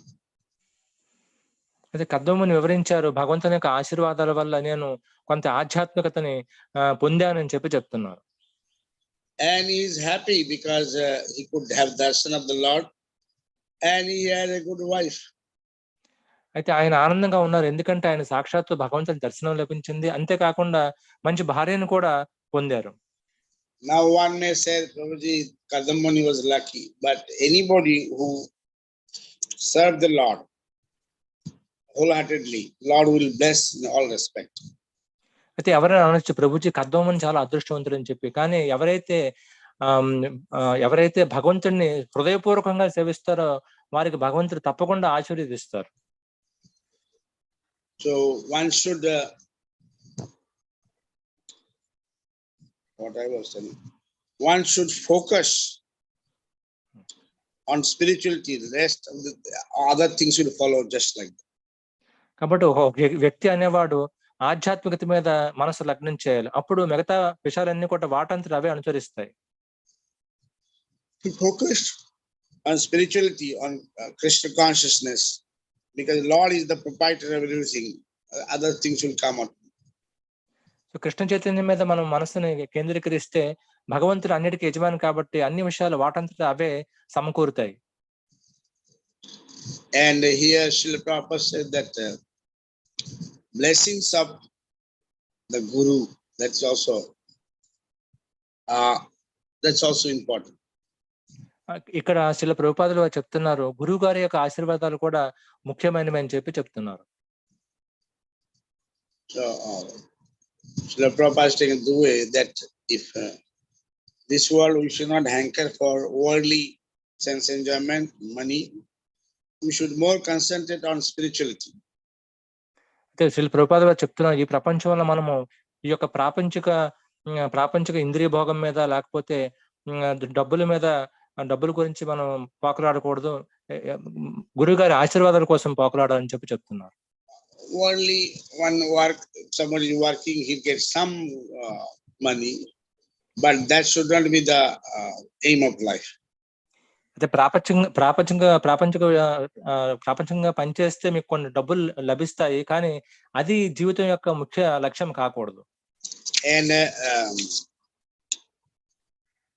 అయితే కద్దముని వివరించారు, భగవంతుని యొక్క ఆశీర్వాదాల వల్ల నేను కొంత ఆధ్యాత్మికతని పొందానని చెప్తున్నారు. And he is happy because he could have darshan of the Lord and he had a good wife. అయితే ఆయన ఆనందంగా ఉన్నారు, ఎందుకంటే ఆయన సాక్షాత్తు భగవంతుని దర్శనం లభించింది, అంతేకాకుండా మంచి భార్యను కూడా పొందారు. Now one may say, Prabhuji, Kadamuni was lucky, but anybody who served the Lord wholeheartedly, Lord will bless in all respect. అయితే ఎవరైనా అనొచ్చు, ప్రభుజీ కద్దమని చాలా అదృష్టవంతుడు అని చెప్పి, కానీ ఎవరైతే భగవంతుడిని హృదయపూర్వకంగా సేవిస్తారో వారికి భగవంతుడు తప్పకుండా ఆశీర్వదిస్తారు. So one should what I was telling, one should focus on spirituality. The rest of the other things will follow just like that. కాబట్టి ఒక వ్యక్తి అనేవాడు ఆధ్యాత్మికత మీద మనసు లగ్నం చేయాలి, అప్పుడు మిగతా విషయాలన్నీ కూడా వాటంతట అవే అనుసరిస్తాయి. Focus on spirituality, on Krishna consciousness, because Lord is the proprietor of everything. Other things will come out. So Krishna చైతన్యం మీద మనం మనసుని కేంద్రీకరిస్తే భగవంతుడు అన్నిటికీ యజమాని కాబట్టి అన్ని విషయాలు వాటంతట అవే సమకూరుతాయి. And here Srila Prabhupada said that blessings of the Guru, that's also important. ఇక్కడ శ్రీల ప్రభుపాదులు చెప్తున్నారు, గురువు గారి యొక్క ఆశీర్వాదాలు కూడా ముఖ్యమైనవి అని చెప్తున్నారు. So Srila Prabhupada is taking the way that if this world we should not hanker for worldly sense enjoyment, money, we should more concentrate on spirituality. అయితే శ్రీల ప్రభుపాదులు చెప్తున్నారు, ఈ ప్రపంచంలో మనము ఈ యొక్క ప్రాపంచిక ప్రాపంచిక ఇంద్రియ భోగం మీద లేకపోతే డబ్బుల మీద డబ్బుల గురించి మనం పోకలాడకూడదు. గురువుగారి ఆశీర్వాదాల కోసం పోకలాడాలని చెప్తున్నారు. Only one work, somebody is working, he gets some money, but that should not be the aim of life. అయితే ప్రాపంచికంగా పనిచేస్తే మీకు కొన్ని డబ్బులు లభిస్తాయి, కానీ అది జీవితం యొక్క ముఖ్య లక్ష్యం కాకూడదు. And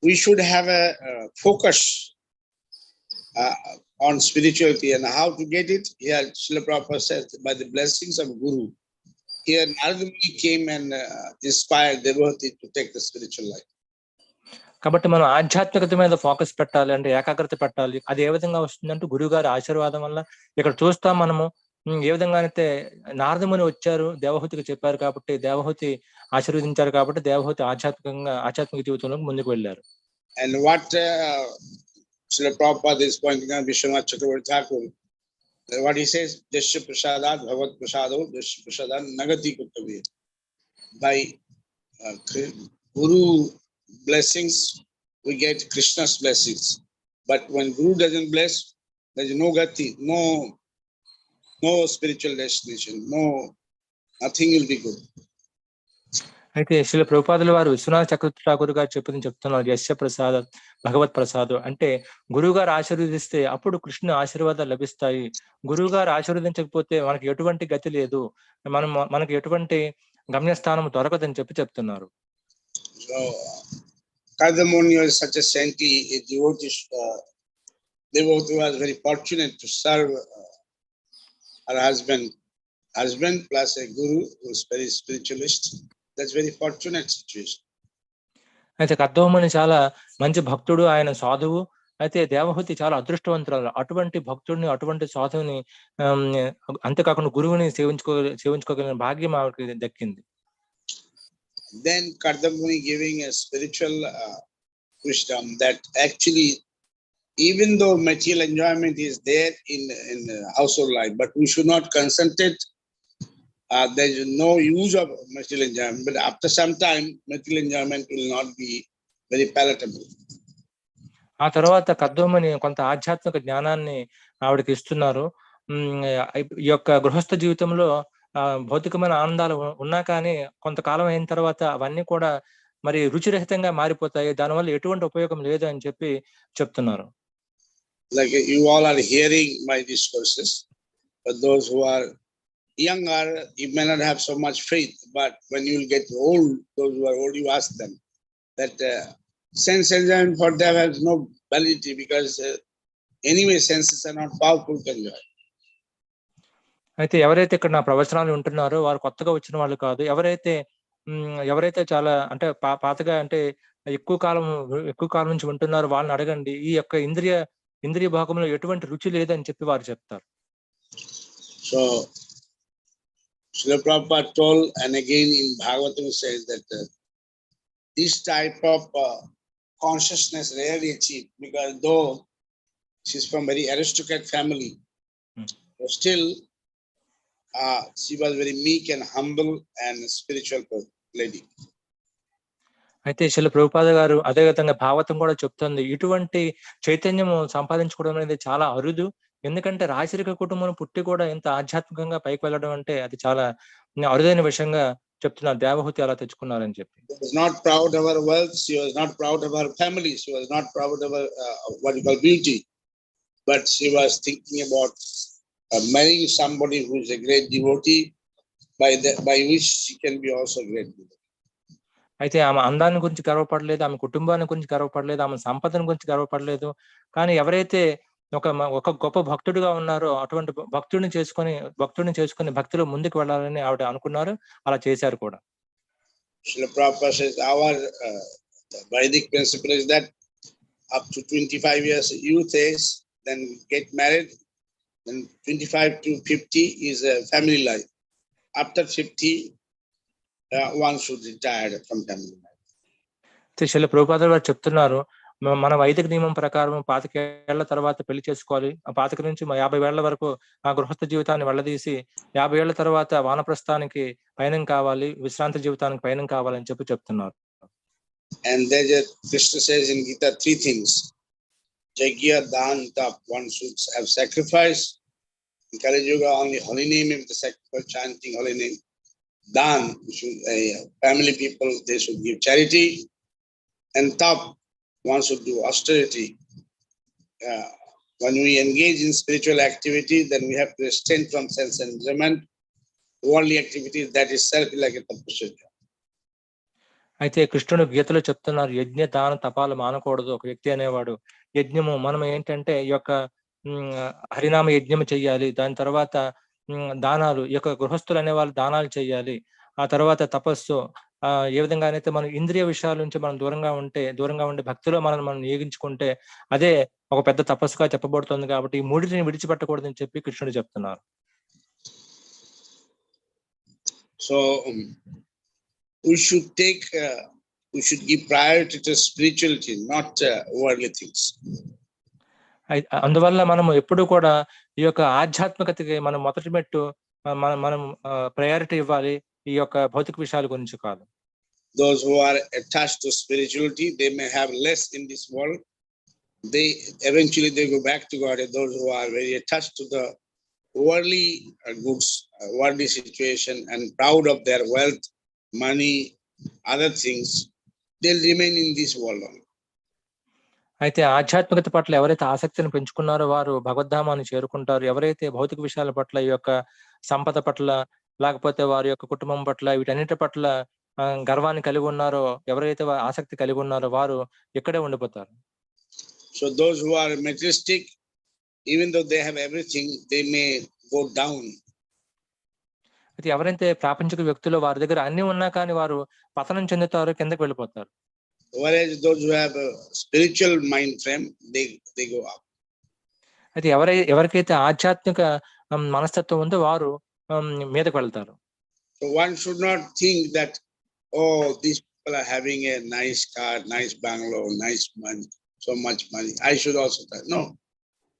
we should have a focus on spirituality and how to get it. Here, Srila Prabhupada says, by the blessings of Guru. Here, Narada Muni came and inspired devotees to take the spiritual life. కాబట్టి మనం ఆధ్యాత్మికత మీద focus పెట్టాలి, అంటే ఏకాగ్రత పెట్టాలి. అది ఏ విధంగా వస్తుందంటే గురువు గారి ఆశీర్వాదం వల్ల. ఇక్కడ చూస్తాం మనము ఏ విధంగా అయితే నారదముని వచ్చారు, దేవహూతికి చెప్పారు కాబట్టి, దేవహూతి ఆశీర్వదించారు కాబట్టి దేవహూతి ఆధ్యాత్మిక జీవితంలోకి ముందుకు వెళ్ళారు. And what Srila Prabhupada is pointing out, Vishwanath Chakravarti Thakur, what he says, Jasya Prasadat Bhavat Prasado Jasya Prasadat Nagati Kuttavir. By Guru blessings, we get Krishna's blessings. But when Guru doesn't bless, there is no gati, no spiritual destination, nothing will be good. అయితే శ్రీల ప్రభుపాదుల వారు విశ్వనాథ చక్రవర్తి ఠాకూర్ గారు చెప్తున్నారు, యస్య ప్రసాద భగవత్ ప్రసాద్ అంటే గురువు గారు ఆశీర్వదిస్తే అప్పుడు కృష్ణ ఆశీర్వాదాలు లభిస్తాయి. గురువు గారు ఆశీర్వదించకపోతే మనకి ఎటువంటి గతి లేదు, మనకి ఎటువంటి గమ్యస్థానం దొరకదని చెప్తున్నారు. So Kadamuni was such a saintly devotee was very fortunate to serve her husband plus a guru who is very spiritualist. That's very fortunate situation. అయితే కద్దోమని చాలా మంచి భక్తుడు, ఆయన సాధువు. అయితే దేవహూతి చాలా అదృష్టవంతురాలు. అటువంటి భక్తుడిని, అటువంటి సాధువుని, అంతేకాకుండా గురువుని సేవించుకోగలిగిన భాగ్యం ఆవిడకి దక్కింది. Then Kardamuni giving a spiritual wisdom that actually, even though material enjoyment is there in household life, but we should not concentrate. There is no use of material enjoyment, but after some time, material enjoyment will not be very palatable. ఆ తర్వాత కద్దోమని కొంత ఆధ్యాత్మిక జ్ఞానాన్ని ఆవిడకి ఇస్తున్నారు. ఈ యొక్క గృహస్థ జీవితంలో భౌతికమైన ఆనందాలు ఉన్నా కానీ కొంతకాలం అయిన తర్వాత అవన్నీ కూడా మరి రుచిరహితంగా మారిపోతాయి, దానివల్ల ఎటువంటి ఉపయోగం లేదు అని చెప్తున్నారు. Like you all are hearing my discourses, but those who are younger, you may not have so much faith, but when you will get old, those who are old, you ask them that sense enjoyment for them has no validity, because anyway senses are not powerful to enjoy. అయితే ఎవరైతే ఇక్కడ నా ప్రవచనాలు ఉంటున్నారో వారు కొత్తగా వచ్చిన వాళ్ళు కాదు. ఎవరైతే చాలా అంటే పాతగా అంటే ఎక్కువ కాలం నుంచి ఉంటున్నారో వాళ్ళని అడగండి. ఈ యొక్క ఇంద్రియ భాగంలో ఎటువంటి రుచి లేదని వారు చెప్తారు. So Srila Prabhupada told, and again in Bhagavata says that this type of consciousness rarely achieved, because though she's from very aristocrat family, but still she was very meek and humble and spiritual lady. అయితే శ్రీల ప్రభుపాద గారు అదే విధంగా భాగవతం కూడా చెప్తుంది, ఇటువంటి చైతన్యము సంపాదించుకోవడం అనేది చాలా అరుదు. ఎందుకంటే రాజరిక కుటుంబం పుట్టి కూడా ఎంత ఆధ్యాత్మికంగా పైకి వెళ్ళడం అంటే అది చాలా అరుదైన విషయంగా చెప్తున్నారు. దేవహూతి అలా తెచ్చుకున్నారని చెప్పి. She was not proud of her wealth, she was not proud of her family, she was not proud of her what you call beauty, but she was thinking about marrying somebody who is a great devotee, by which she can be also great devotee. అయితే ఆమె అందాన్ని గురించి గర్వపడలేదు, ఆమె కుటుంబాన్ని గురించి గర్వపడలేదు, ఆమె సంపదను గురించి గర్వపడలేదు. కానీ ఎవరైతే ఒక గొప్ప భక్తుడిగా ఉన్నారో అటువంటి భక్తుడిని చేసుకొని భక్తిలో ముందుకు వెళ్ళాలని ఆవిడ అనుకున్నారు, అలా చేశారు కూడా. Srila Prabhupada says our Vedic principle is that up to 25 years youth age, then get married, then 25 to 50 is a family life. After 50, one should retire from family life. Srila Prabhupada గారు చెప్తున్నారు, మన వైదిక నియమం ప్రకారం 25 ఏళ్ల తర్వాత పెళ్లి చేసుకోవాలి. 25 నుంచి 50 ఏళ్ల వరకు ఆ గృహస్థ జీవితాన్ని వెళ్ళదీసి 50 ఏళ్ల తర్వాత వానప్రస్థానికి పయనం కావాలి, విశ్రాంతి జీవితానికి పయనం కావాలని చెప్తున్నారు. And there's a Krishna says in Gita 3 things. Yajna, Dan, Tap. One should have sacrifice. In Kali Yuga, only holy name is the sacrifice, chanting holy name. Dan, family people, they should give charity. And Tap, one should do austerity. When we engage in spiritual activity, then we have to restrain from sense enjoyment. Worldly activities, that itself is like a tapasya. అయితే కృష్ణుడు గీతలో చెప్తున్నారు, యజ్ఞ దాన తపాలు మానకూడదు ఒక వ్యక్తి అనేవాడు. యజ్ఞము మనం ఏంటంటే ఈ యొక్క హరినామ యజ్ఞము చెయ్యాలి. దాని తర్వాత దానాలు, ఈ యొక్క గృహస్థులు అనే వాళ్ళు దానాలు చేయాలి. ఆ తర్వాత తపస్సు. ఏ విధంగానైతే మనం ఇంద్రియ విషయాల నుంచి మనం దూరంగా ఉండి భక్తిలో మనం నియోగించుకుంటే అదే ఒక పెద్ద తపస్సుగా చెప్పబడుతుంది. కాబట్టి ఈ మూడిని విడిచిపెట్టకూడదని చెప్పి కృష్ణుడు చెప్తున్నారు. So we should give priority to spirituality, not worldly things. అందువల్ల మనము ఎప్పుడు కూడా ఈ యొక్క ఆధ్యాత్మికతకి మనం మొదటి మెట్టు మనం ప్రయారిటీ ఇవ్వాలి, ఈ యొక్క భౌతిక విషయాల గురించి కాదు. Those who are attached to spirituality, they may have less in this world. They eventually go back to God. Those who are very attached to the worldly goods, worldly situation, and proud of their wealth, money, other things, they'll remain in this world only. అయితే ఆధ్యాత్మికత పట్ల ఎవరైతే ఆసక్తిని పెంచుకున్నారో వారు భగవద్ధామాన్ని చేరుకుంటారు. ఎవరైతే భౌతిక విషయాల పట్ల, ఈ యొక్క సంపద పట్ల, లేకపోతే వారి యొక్క కుటుంబం పట్ల, వీటన్నిటి పట్ల గర్వాన్ని కలిగి ఉన్నారో, ఎవరైతే ఆసక్తి కలిగి ఉన్నారో వారు ఇక్కడే ఉండిపోతారు. So those who are materialistic, even though they have everything, they may go down. అయితే ఎవరైతే ప్రాపంచిక వ్యక్తులు వారి దగ్గర అన్ని ఉన్నా కానీ వారు పతనం చెందుతారు, కిందకి వెళ్ళిపోతారు. Whereas those who have a spiritual mind frame, they go up. అయితే ఎవరికైతే ఆధ్యాత్మిక మనస్తత్వం ఉందో వారు మీదకి వెళ్తారు. So one should not think that, oh, these people are having a nice car, nice bungalow, nice money, so much money, I should also try. No,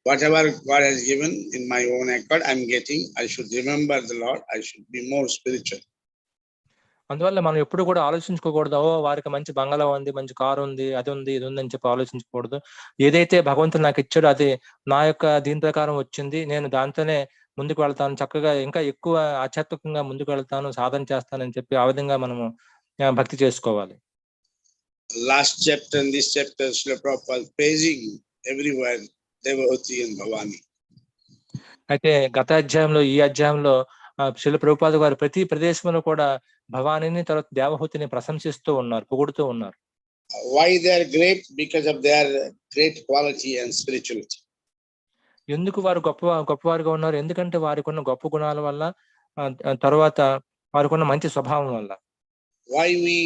whatever God has given in my own accord, I'm getting. I should remember the Lord. I should be more spiritual. అందువల్ల మనం ఎప్పుడు కూడా ఆలోచించుకోకూడదు, ఓ వారికి మంచి బంగళా ఉంది, మంచి car ఉంది, అది ఉంది, ఇది ఉంది అని చెప్పి ఆలోచించకూడదు. ఏదైతే భగవంతుడు నాకు ఇచ్చాడో అది నా యొక్క దీని ప్రకారం వచ్చింది, నేను దాంతోనే ముందుకు వెళ్తాను, చక్కగా ఇంకా ఎక్కువ ఆధ్యాత్మికంగా ముందుకు వెళ్తాను, సాధన చేస్తానని చెప్పి ఆ విధంగా మనము భక్తి చేసుకోవాలి. Last chapter and this chapter, Srila Prabhupada praising everywhere Devavati and Bhavani. అయితే గత అధ్యాయంలో, ఈ అధ్యాయంలో శ్రీల ప్రభుపాద గారు ప్రతి ప్రదేశంలో కూడా భవానీని, తర్వాత దేవహూతిని ప్రశంసిస్తూ ఉన్నారు, పొగుడుతూ ఉన్నారు. Why they are great? Because of their great quality and spirituality. ఎందుకు వారు గొప్పవారుగా ఉన్నారు? ఎందుకంటే వారికి ఉన్న గొప్ప గుణాల వల్ల, తర్వాత వారికి ఉన్న మంచి స్వభావం వల్ల. Why we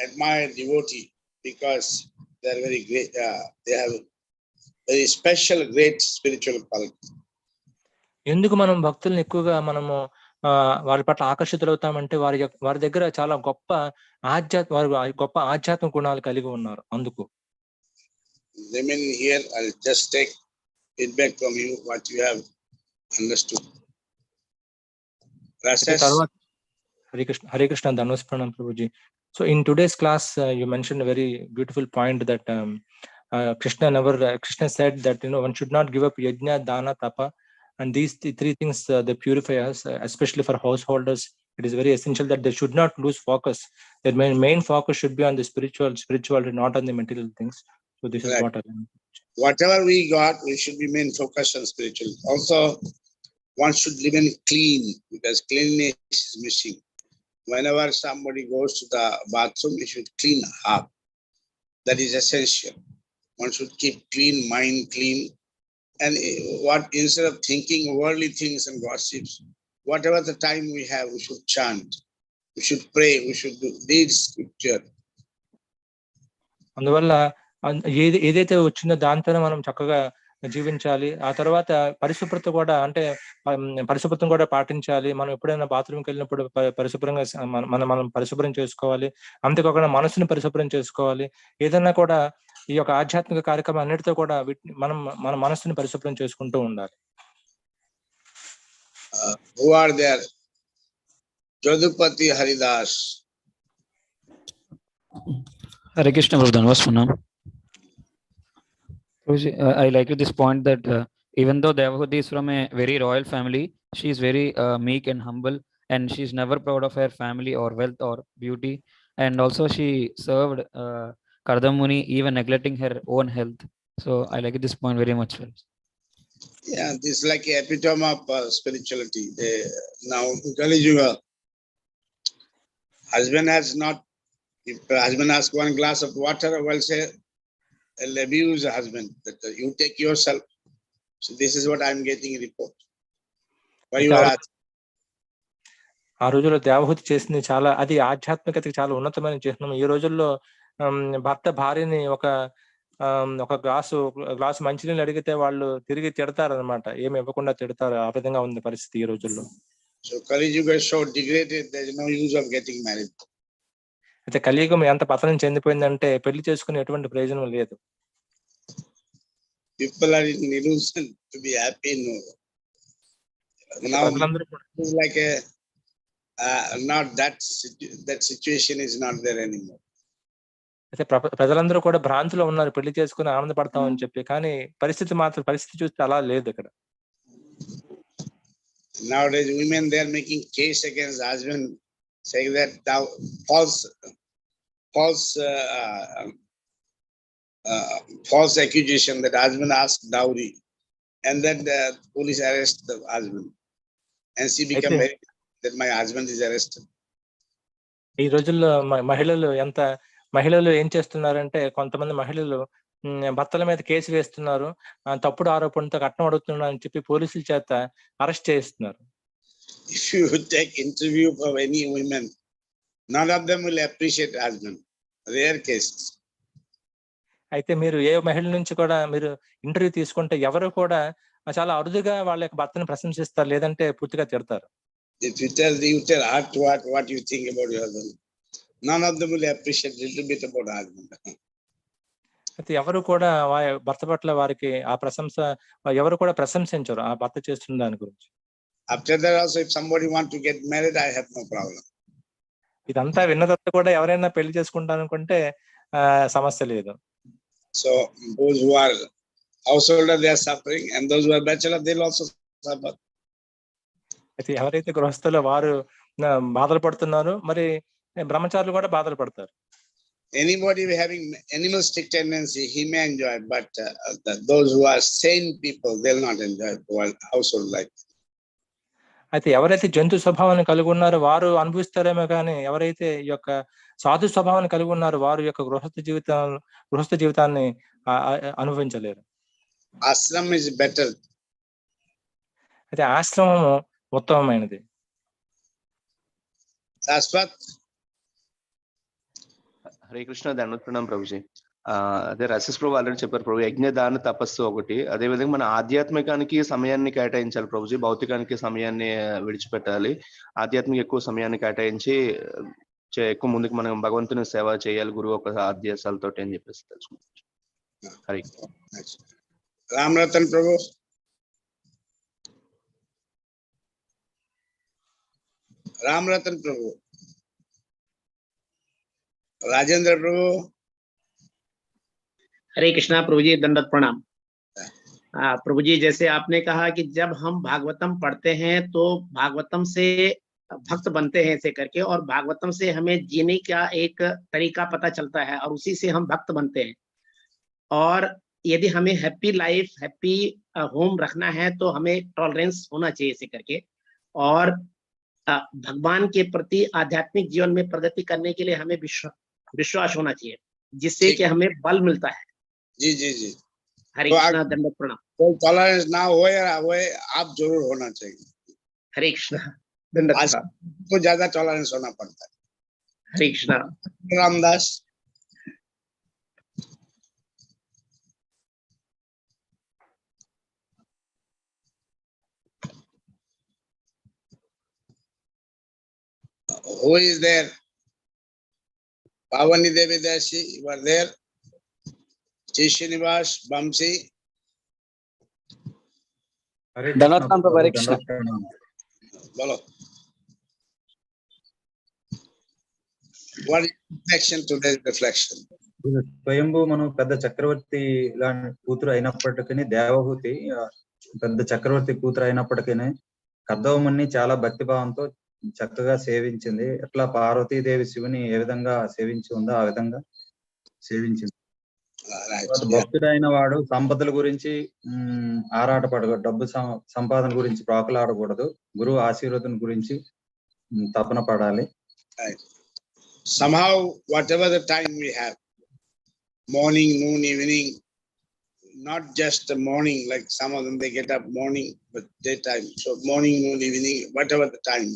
admire devotee? Because they are very great. They have very special, great spiritual quality. ఎందుకు మనం భక్తుల్ని ఎక్కువగా మనము వారి పట్ల ఆకర్షితులవుతామంటే వారి దగ్గర చాలా గొప్ప ఆధ్యాత్మిక గుణాలు కలిగి ఉన్నారు. అందుకు Remain here. I'll just take feedback from you what you have understood. Hare Krishna, Dhanush Pranam Prabhuji. So in today's class, you mentioned a very beautiful point that Krishna said that one should not give up yajna, dana, tapa, and these three things they purify us, especially for householders. It is very essential that they should not lose focus. Their main focus should be on the spirituality, not on the material things. So this is what I learned. Whatever we got, we should be main focus on spiritual. Also, one should remain clean because cleanliness is missing. Whenever somebody goes to the bathroom, he should clean up. That is essential. One should keep clean mind, clean. And instead of thinking worldly things and gossips, whatever the time we have, we should chant, we should pray, we should read scripture. అందువల్ల ఏదైతే వచ్చిందో దాంతోనే మనం చక్కగా జీవించాలి. ఆ తర్వాత పరిశుభ్రత కూడా, అంటే పరిశుభ్రతం కూడా పాటించాలి. మనం ఎప్పుడైనా బాత్రూమ్కి వెళ్ళినప్పుడు పరిశుభ్రంగా మనం పరిశుభ్రం చేసుకోవాలి. అంతేకాకుండా మనసుని పరిశుభ్రం చేసుకోవాలి. ఏదైనా కూడా ఈ యొక్క ఆధ్యాత్మిక కార్యక్రమం అన్నిటితో కూడా మన మనస్సుని పరిశుభ్రం చేసుకుంటూ ఉండాలి. Who are there? Jadupati Haridas. Hare Krishna, Prabhu. Dhanwas Pranam. Prabhuji, I like this point that even though Devahuti is from a very royal family, she is very meek and humble, and she is never proud of her family or wealth or beauty. And also, she served Kardamuni, even neglecting her own health. So, I like this point very much. Yeah, this is like a epitome of spirituality. Now, Kali Yuga, husband has not, if the husband asks one glass of water, well, say, I'll abuse the husband, that you take yourself. So this is what I'm getting a report. Why you are asking? ఆ రోజుల్లో దేవహూతి చేసింది చాలా, అది ఆధ్యాత్మికతకి చాలా ఉన్నతమైన చిహ్నం. ఈ రోజుల్లో భర్త భార్యని ఒక గ్లాసు మంచినీళ్ళు అడిగితే వాళ్ళు తిరిగి తిడతారు అనమాట, ఏమి ఇవ్వకుండా తిడతారు. ఆ విధంగా ఉంది పరిస్థితి ఈ రోజుల్లో. So Kali Yuga is so degraded, there is no use of getting married. అయితే కలియుగం ఎంత పతనం చెందిపోయిందంటే పెళ్లి చేసుకునే ఎటువంటి ప్రయోజనం లేదు. People are in illusion to be happy. No. Now it's like a not that situation is not there anymore. అయితే ప్రజలందరూ కూడా భ్రాంతిలో ఉన్నారు, పెళ్లి చేసుకుని ఆనందపడతామని చెప్పి. కానీ పరిస్థితి చూస్తే అలా లేదు ఇక్కడ. Nowadays women, they are making case against husband, saying that false accusation that husband asked dowry, and then the police arrest the husband, and she become very that my husband is arrested. ఈ రోజుల్లో మహిళలు ఏం చేస్తున్నారంటే, కొంతమంది మహిళలు భర్తల మీద case వేస్తున్నారు, తప్పుడు ఆరోపణలతో కట్నం అడుగుతున్నారు అని చెప్పి పోలీసుల చేత అరెస్ట్ చేస్తున్నారు. If you take interview of any women, none of them will appreciate husband. Rare cases. అయితే మీరు ఏ మహిళ నుంచి కూడా మీరు ఇంటర్వ్యూ తీసుకుంటే ఎవరు కూడా చాలా అరుదుగా వాళ్ళ యొక్క భర్తను ప్రశంసిస్తారు, లేదంటే పూర్తిగా తిడతారు. If you tell heart to heart what you think about your husband, none of them will appreciate a little bit about husband. అయితే ఎవరు కూడా భర్త పట్ల వారికి ఆ ప్రశంస ఎవరు కూడా ప్రశంసించరు ఆ భర్త చేస్తున్న దాని గురించి. After that also, if somebody want to get married, I have no problem. ఇదంతా విన్న తర్వాత కూడా ఎవరైనా పెళ్లి చేసుకుంటాను అనుకుంటే సమస్య లేదు. So those who are householder, they are suffering, and those who are bachelor, they will also suffer. అయితే ఎవరైతే గృహస్థులో వారు బాధలు పడుతున్నారు, మరి బ్రహ్మచారులు కూడా బాధలు పడతారు. Anybody having animalistic tendency, he may enjoy, but those who are sane people, they'll not enjoy household life. అయితే ఎవరైతే జంతు స్వభావాన్ని కలిగి ఉన్నారో వారు అనుభవిస్తారేమో కానీ, ఎవరైతే ఈ యొక్క సాధు స్వభావాన్ని కలిగి ఉన్నారో వారు యొక్క గృహస్థ జీవితాన్ని అనుభవించలేరు. Ashram is better. అయితే ఆశ్రమము ఉత్తమమైనది. Saswat. హరే కృష్ణ, దండోత్ప్రణాం ప్రభుజీ. అదే రసస్ ప్రభు ఆల్రెడీ చెప్పారు ప్రభు, యజ్ఞ దాన తపస్సు ఒకటి. అదే విధంగా మన ఆధ్యాత్మికానికి సమయాన్ని కేటాయించాలి ప్రభుజీ, భౌతికానికి సమయాన్ని విడిచిపెట్టాలి, ఆధ్యాత్మిక ఎక్కువ సమయాన్ని కేటాయించి ఎక్కువ ముందుకు మనం భగవంతుని సేవ చేయాలి గురువు ఒక ఆదేశాలతో అని చెప్పేసి తెలుసుకుంటాం. హరి రామరతన్ ప్రభు. రామరతన్ ప్రభు. राजेंद्र प्रभु. हरे कृष्णा प्रभु जी, दंडवत प्रणाम। प्रभु जी, जैसे आपने कहा कि जब हम भागवतम पढ़ते हैं तो भागवतम से भक्त बनते हैं ऐसे करके, और भागवतम से हमें जीने का एक तरीका पता चलता है और उसी से हम भक्त बनते हैं। और यदि हमें हैप्पी लाइफ, हैप्पी होम रखना है तो हमें टॉलरेंस होना चाहिए ऐसे करके, और भगवान के प्रति आध्यात्मिक जीवन में प्रगति करने के लिए हमें विश्वास होना चाहिए, जिससे कि हमें बल मिलता है। जी जी जी। हरे कृष्णा, दंडवत प्रणाम। कोई टॉलरेंस ना होए आप जरूर होना चाहिए। हरे कृष्णा, दंडवत प्रणाम। को ज्यादा टॉलरेंस होना पड़ता है। हरे Krishna. Ramdas. Who is there? Pavani Devi Dasi, you are there. Chishinivas, Bamsi. Dhanottam Prabhu, Hare Krishna. Bolo. What is reflection? Today's reflection. స్వయంభూ మనం పెద్ద చక్రవర్తి లాంటి కూతురు అయినప్పటికీ దేవహూతి పెద్ద చక్రవర్తి కూతురు అయినప్పటికీ కర్దవముని చాలా భక్తిభావంతో చక్కగా సేవించింది. ఎట్లా పార్వతీదేవి శివుని ఏ విధంగా సేవించి ఉందో ఆ విధంగా సేవించింది. భక్తుడైన వాడు సంపదల గురించి ఆరాటపడకూడదు, డబ్బు సంపాదన గురించి ప్రాకులాడకూడదు, గురువు ఆశీర్వాదం గురించి తపన పడాలి. Somehow, whatever the time we have, morning, noon, evening, not just the morning, like some of them, they get up morning, but daytime. So morning, noon, evening, whatever the time,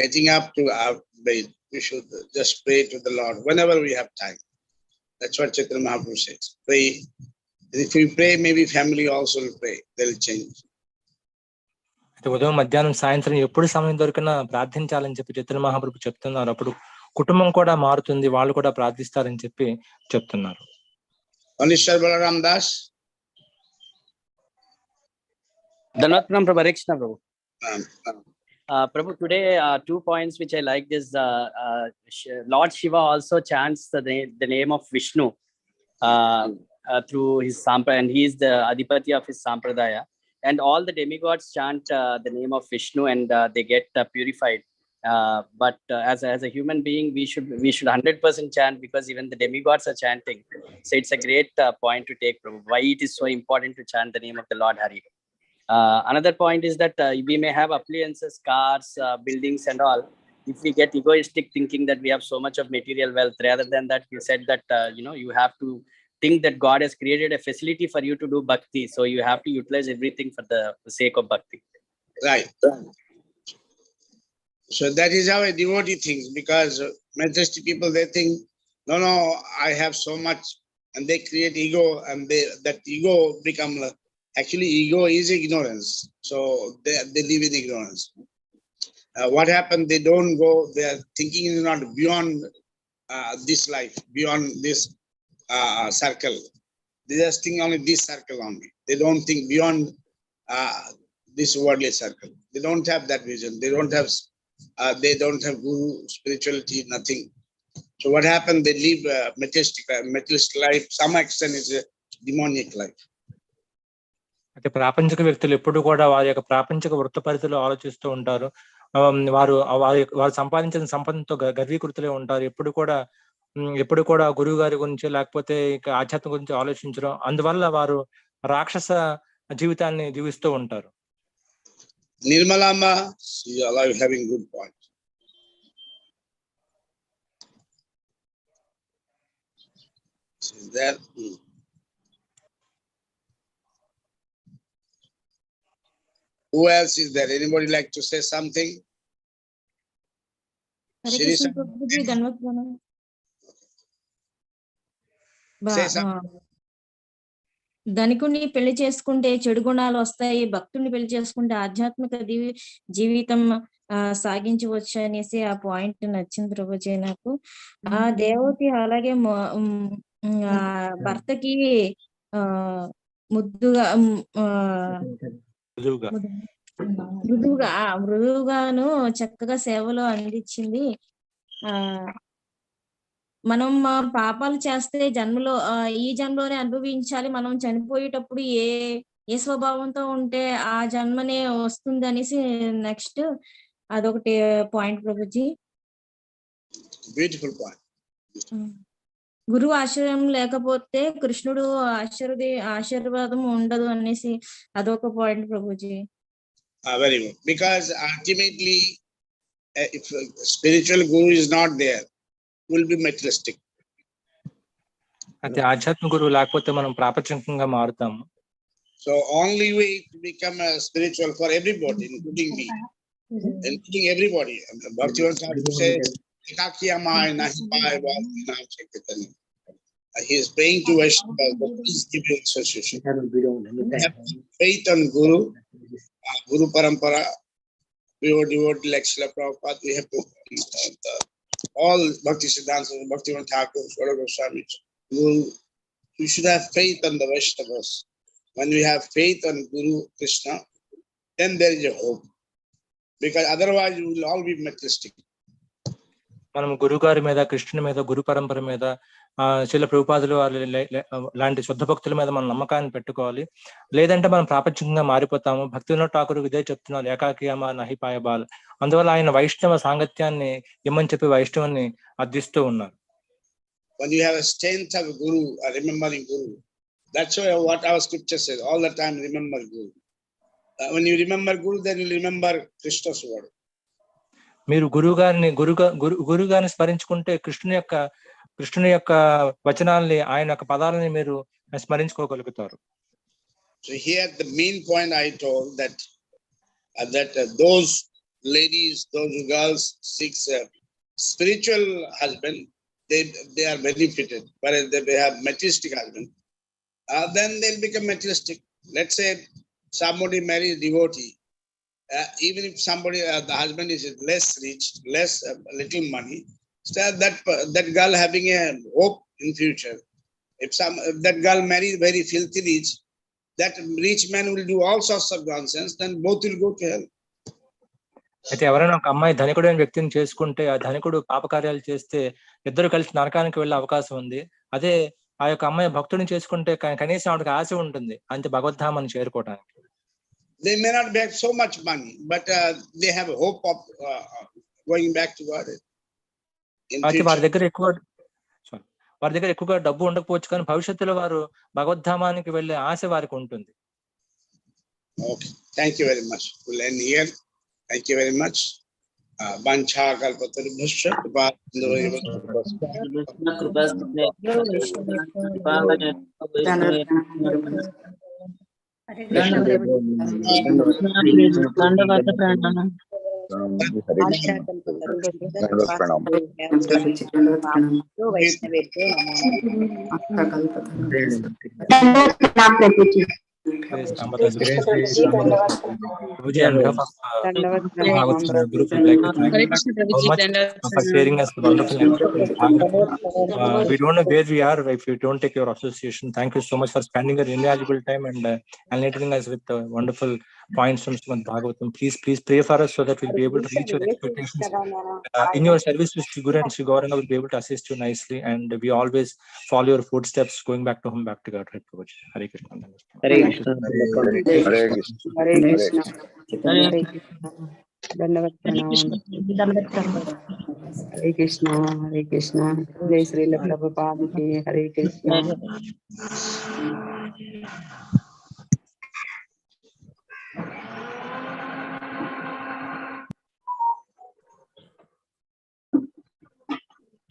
getting up to our bed, we should just pray to the Lord whenever we have time. That's what Chaitanya Mahaprabhu says. Pray. If we pray, maybe family also will pray. They'll change. ఉదయం, మధ్యాహ్నం, సాయంత్రం ఎప్పుడు సమయం దొరికినా ప్రార్థించాలని చెప్పి చైతన్య మహాప్రభు చెప్తున్నారు. అప్పుడు కుటుంబం కూడా మారుతుంది, వాళ్ళు కూడా ప్రార్థిస్తారని చెప్పి చెప్తున్నారు. Anishwar Balaram Das. Dhanatram Prabhu Rekshna Prabhu. Prabhu, today 2 points which I liked is Lord Shiva also chants the name of Vishnu through his sampradaya, and he is the Adipati of his sampradaya. And all the demigods chant the name of Vishnu, and they get purified. But as a human being, we should 100% chant, because even the demigods are chanting. So it's a great point to take, Prabhu. Why it is so important to chant the name of the Lord Hari. Another point is that we may have appliances, cars, buildings and all. If we get egoistic thinking that we have so much of material wealth, rather than that, you said that you have to think that God has created a facility for you to do bhakti, so you have to utilize everything for the sake of bhakti. Right. So that is how a devotee thinks, because materialistic people, they think, no, I have so much, and they create ego, and that ego become, actually ego is ignorance. So they live in ignorance. What happened? They don't go, their thinking is not beyond this life, beyond this circle. They just think only this circle only. They don't think beyond this worldly circle. They don't have that vision. They don't have guru, spirituality, nothing. So what happened? They live materialistic life. Some extent is a demonic life. అంటే ప్రాపంచిక వ్యక్తులు ఎప్పుడు కూడా వారి యొక్క ప్రాపంచిక వృత్త పరిధిలో ఆలోచిస్తూ ఉంటారు. వారు సంపాదించిన సంపదతో గర్వీకృతులే ఉంటారు. ఎప్పుడు కూడా గురువు గారి గురించి, లేకపోతే ఆధ్యాత్మ గురించి ఆలోచించడం. అందువల్ల వారు రాక్షస జీవితాన్ని జీవిస్తూ ఉంటారు. Nirmalama, you are having good point. Is there? Who else is there? Anybody like to say something? Say something. ధనికుని పెళ్లి చేసుకుంటే చెడు గుణాలు వస్తాయి, భక్తుని పెళ్లి చేసుకుంటే ఆధ్యాత్మిక జీవితం సాగించవచ్చు అనేసి ఆ పాయింట్ నచ్చింది ప్రభుజీ నాకు. ఆ దేవతి అలాగే భర్తకి మృదువుగాను చక్కగా సేవలు అందించింది. మనం పాపాలు చేస్తే ఈ జన్మలోనే అనుభవించాలి, మనం చనిపోయేటప్పుడు ఏ స్వభావంతో ఉంటే ఆ జన్మనే వస్తుంది అనేసి నెక్స్ట్ అదొకటి పాయింట్ ప్రభుజీ. Beautiful point. గురువు ఆశ్రయం లేకపోతే కృష్ణుడు ఆశీర్వాదం ఉండదు అనేసి అదొక point Prabhuji. Very good. Because ultimately, if spiritual guru is not there, will be materialistic. అంటే ఆధ్యాత్మిక గురువు లేకపోతే మనం ప్రాపంచికంగా మారుతాము. So only way to become a spiritual for everybody, including me, including everybody. Bhagavata says, he is praying to Vaishnava, please give your association. Faith on Guru, Guru Parampara, pure devotee like Srila Prabhupada, we have to all Bhakti Siddhanta, Bhaktivinoda Thakur, Swarup Goswami, Guru. We should have faith on the Vaishnavas. When we have faith on Guru Krishna, then there is a hope. Because otherwise we will all be materialistic. మనం గురుగారి మీద, కృష్ణుని మీద, గురు పరంపర మీద, శిల ప్రభుపాదులు లాంటి శుద్ధ భక్తుల మీద మనం నమ్మకాన్ని పెట్టుకోవాలి. లేదంటే మనం ప్రాపంచికంగా మారిపోతాము. భక్తివినోద్ ఠాకూర్ ఇదే చెప్తున్నారు, ఏకాకియమ నహి పాయబాల్. అందువల్ల ఆయన వైష్ణవ సాంగత్యాన్ని ఇమ్మని చెప్పి వైష్ణవుని అర్థిస్తూ ఉన్నారు. When you have a strength of Guru, remembering Guru, that's what our scripture says. All the time remember Guru. When you remember Guru, then you remember Krishna's word. మీరు గురుగారిని స్మరించుకుంటే కృష్ణుని యొక్క వచనాల్ని, ఆయన యొక్క పదాలని మీరు స్మరించుకోగలుగుతారు. So here the main point I told that those ladies, those girls seek spiritual husband, they are benefited. Whereas they have materialistic husband, then they'll become materialistic. Let's say somebody marries devotee. Even if somebody, the husband is less rich, less little money, still that girl having a hope in future. If that girl marries very filthy rich, that rich man will do all sorts of nonsense, then both will go to hell. అయితే ఎవరైనా ఒక అమ్మాయి ధనికుడైన వ్యక్తిని చేసుకుంటే, ఆ ధనికుడు పాపకార్యాలు చేస్తే ఇద్దరు కలిసి నరకానికి వెళ్ళే అవకాశం ఉంది. అదే ఆ యొక్క అమ్మాయి భక్తుడిని చేసుకుంటే కనీసం ఆవిడకి ఆశ ఉంటుంది అంతే భగవద్ధామాన్ని చేరుకోవడానికి. They may not have so much money, but they have a hope of going back to God. అయితే వారి దగ్గర ఎక్కువగా డబ్బు ఉండకపోవచ్చు, కానీ భవిష్యత్తులో వారు భగవద్ధామానికి వెళ్ళే ఆశ వారికి ఉంటుంది. Okay, thank you very much. We'll end here. Thank you very much. Bancha kalpatarubhasya Prabhuji, on behalf of Bhagavata group, would like to thank you so much for sharing us the wonderful Bhagavatam. We don't know where we are if we don't take your association. Thank you so much for spending your invaluable time and enlightening us with wonderful points from Srimad Bhagavatam. Please pray for us so that we'll be able to reach your expectations. In your service with Shri Guru and Shri Gauranga, we'll be able to assist you nicely, and we always follow your footsteps, going back to home, back to God. Right, Prabhuji. Hare Krishna. Hare Krishna. Hare Krishna. Hare Krishna. Hare Krishna. Jai Srila Prabhupada ki Hare Krishna.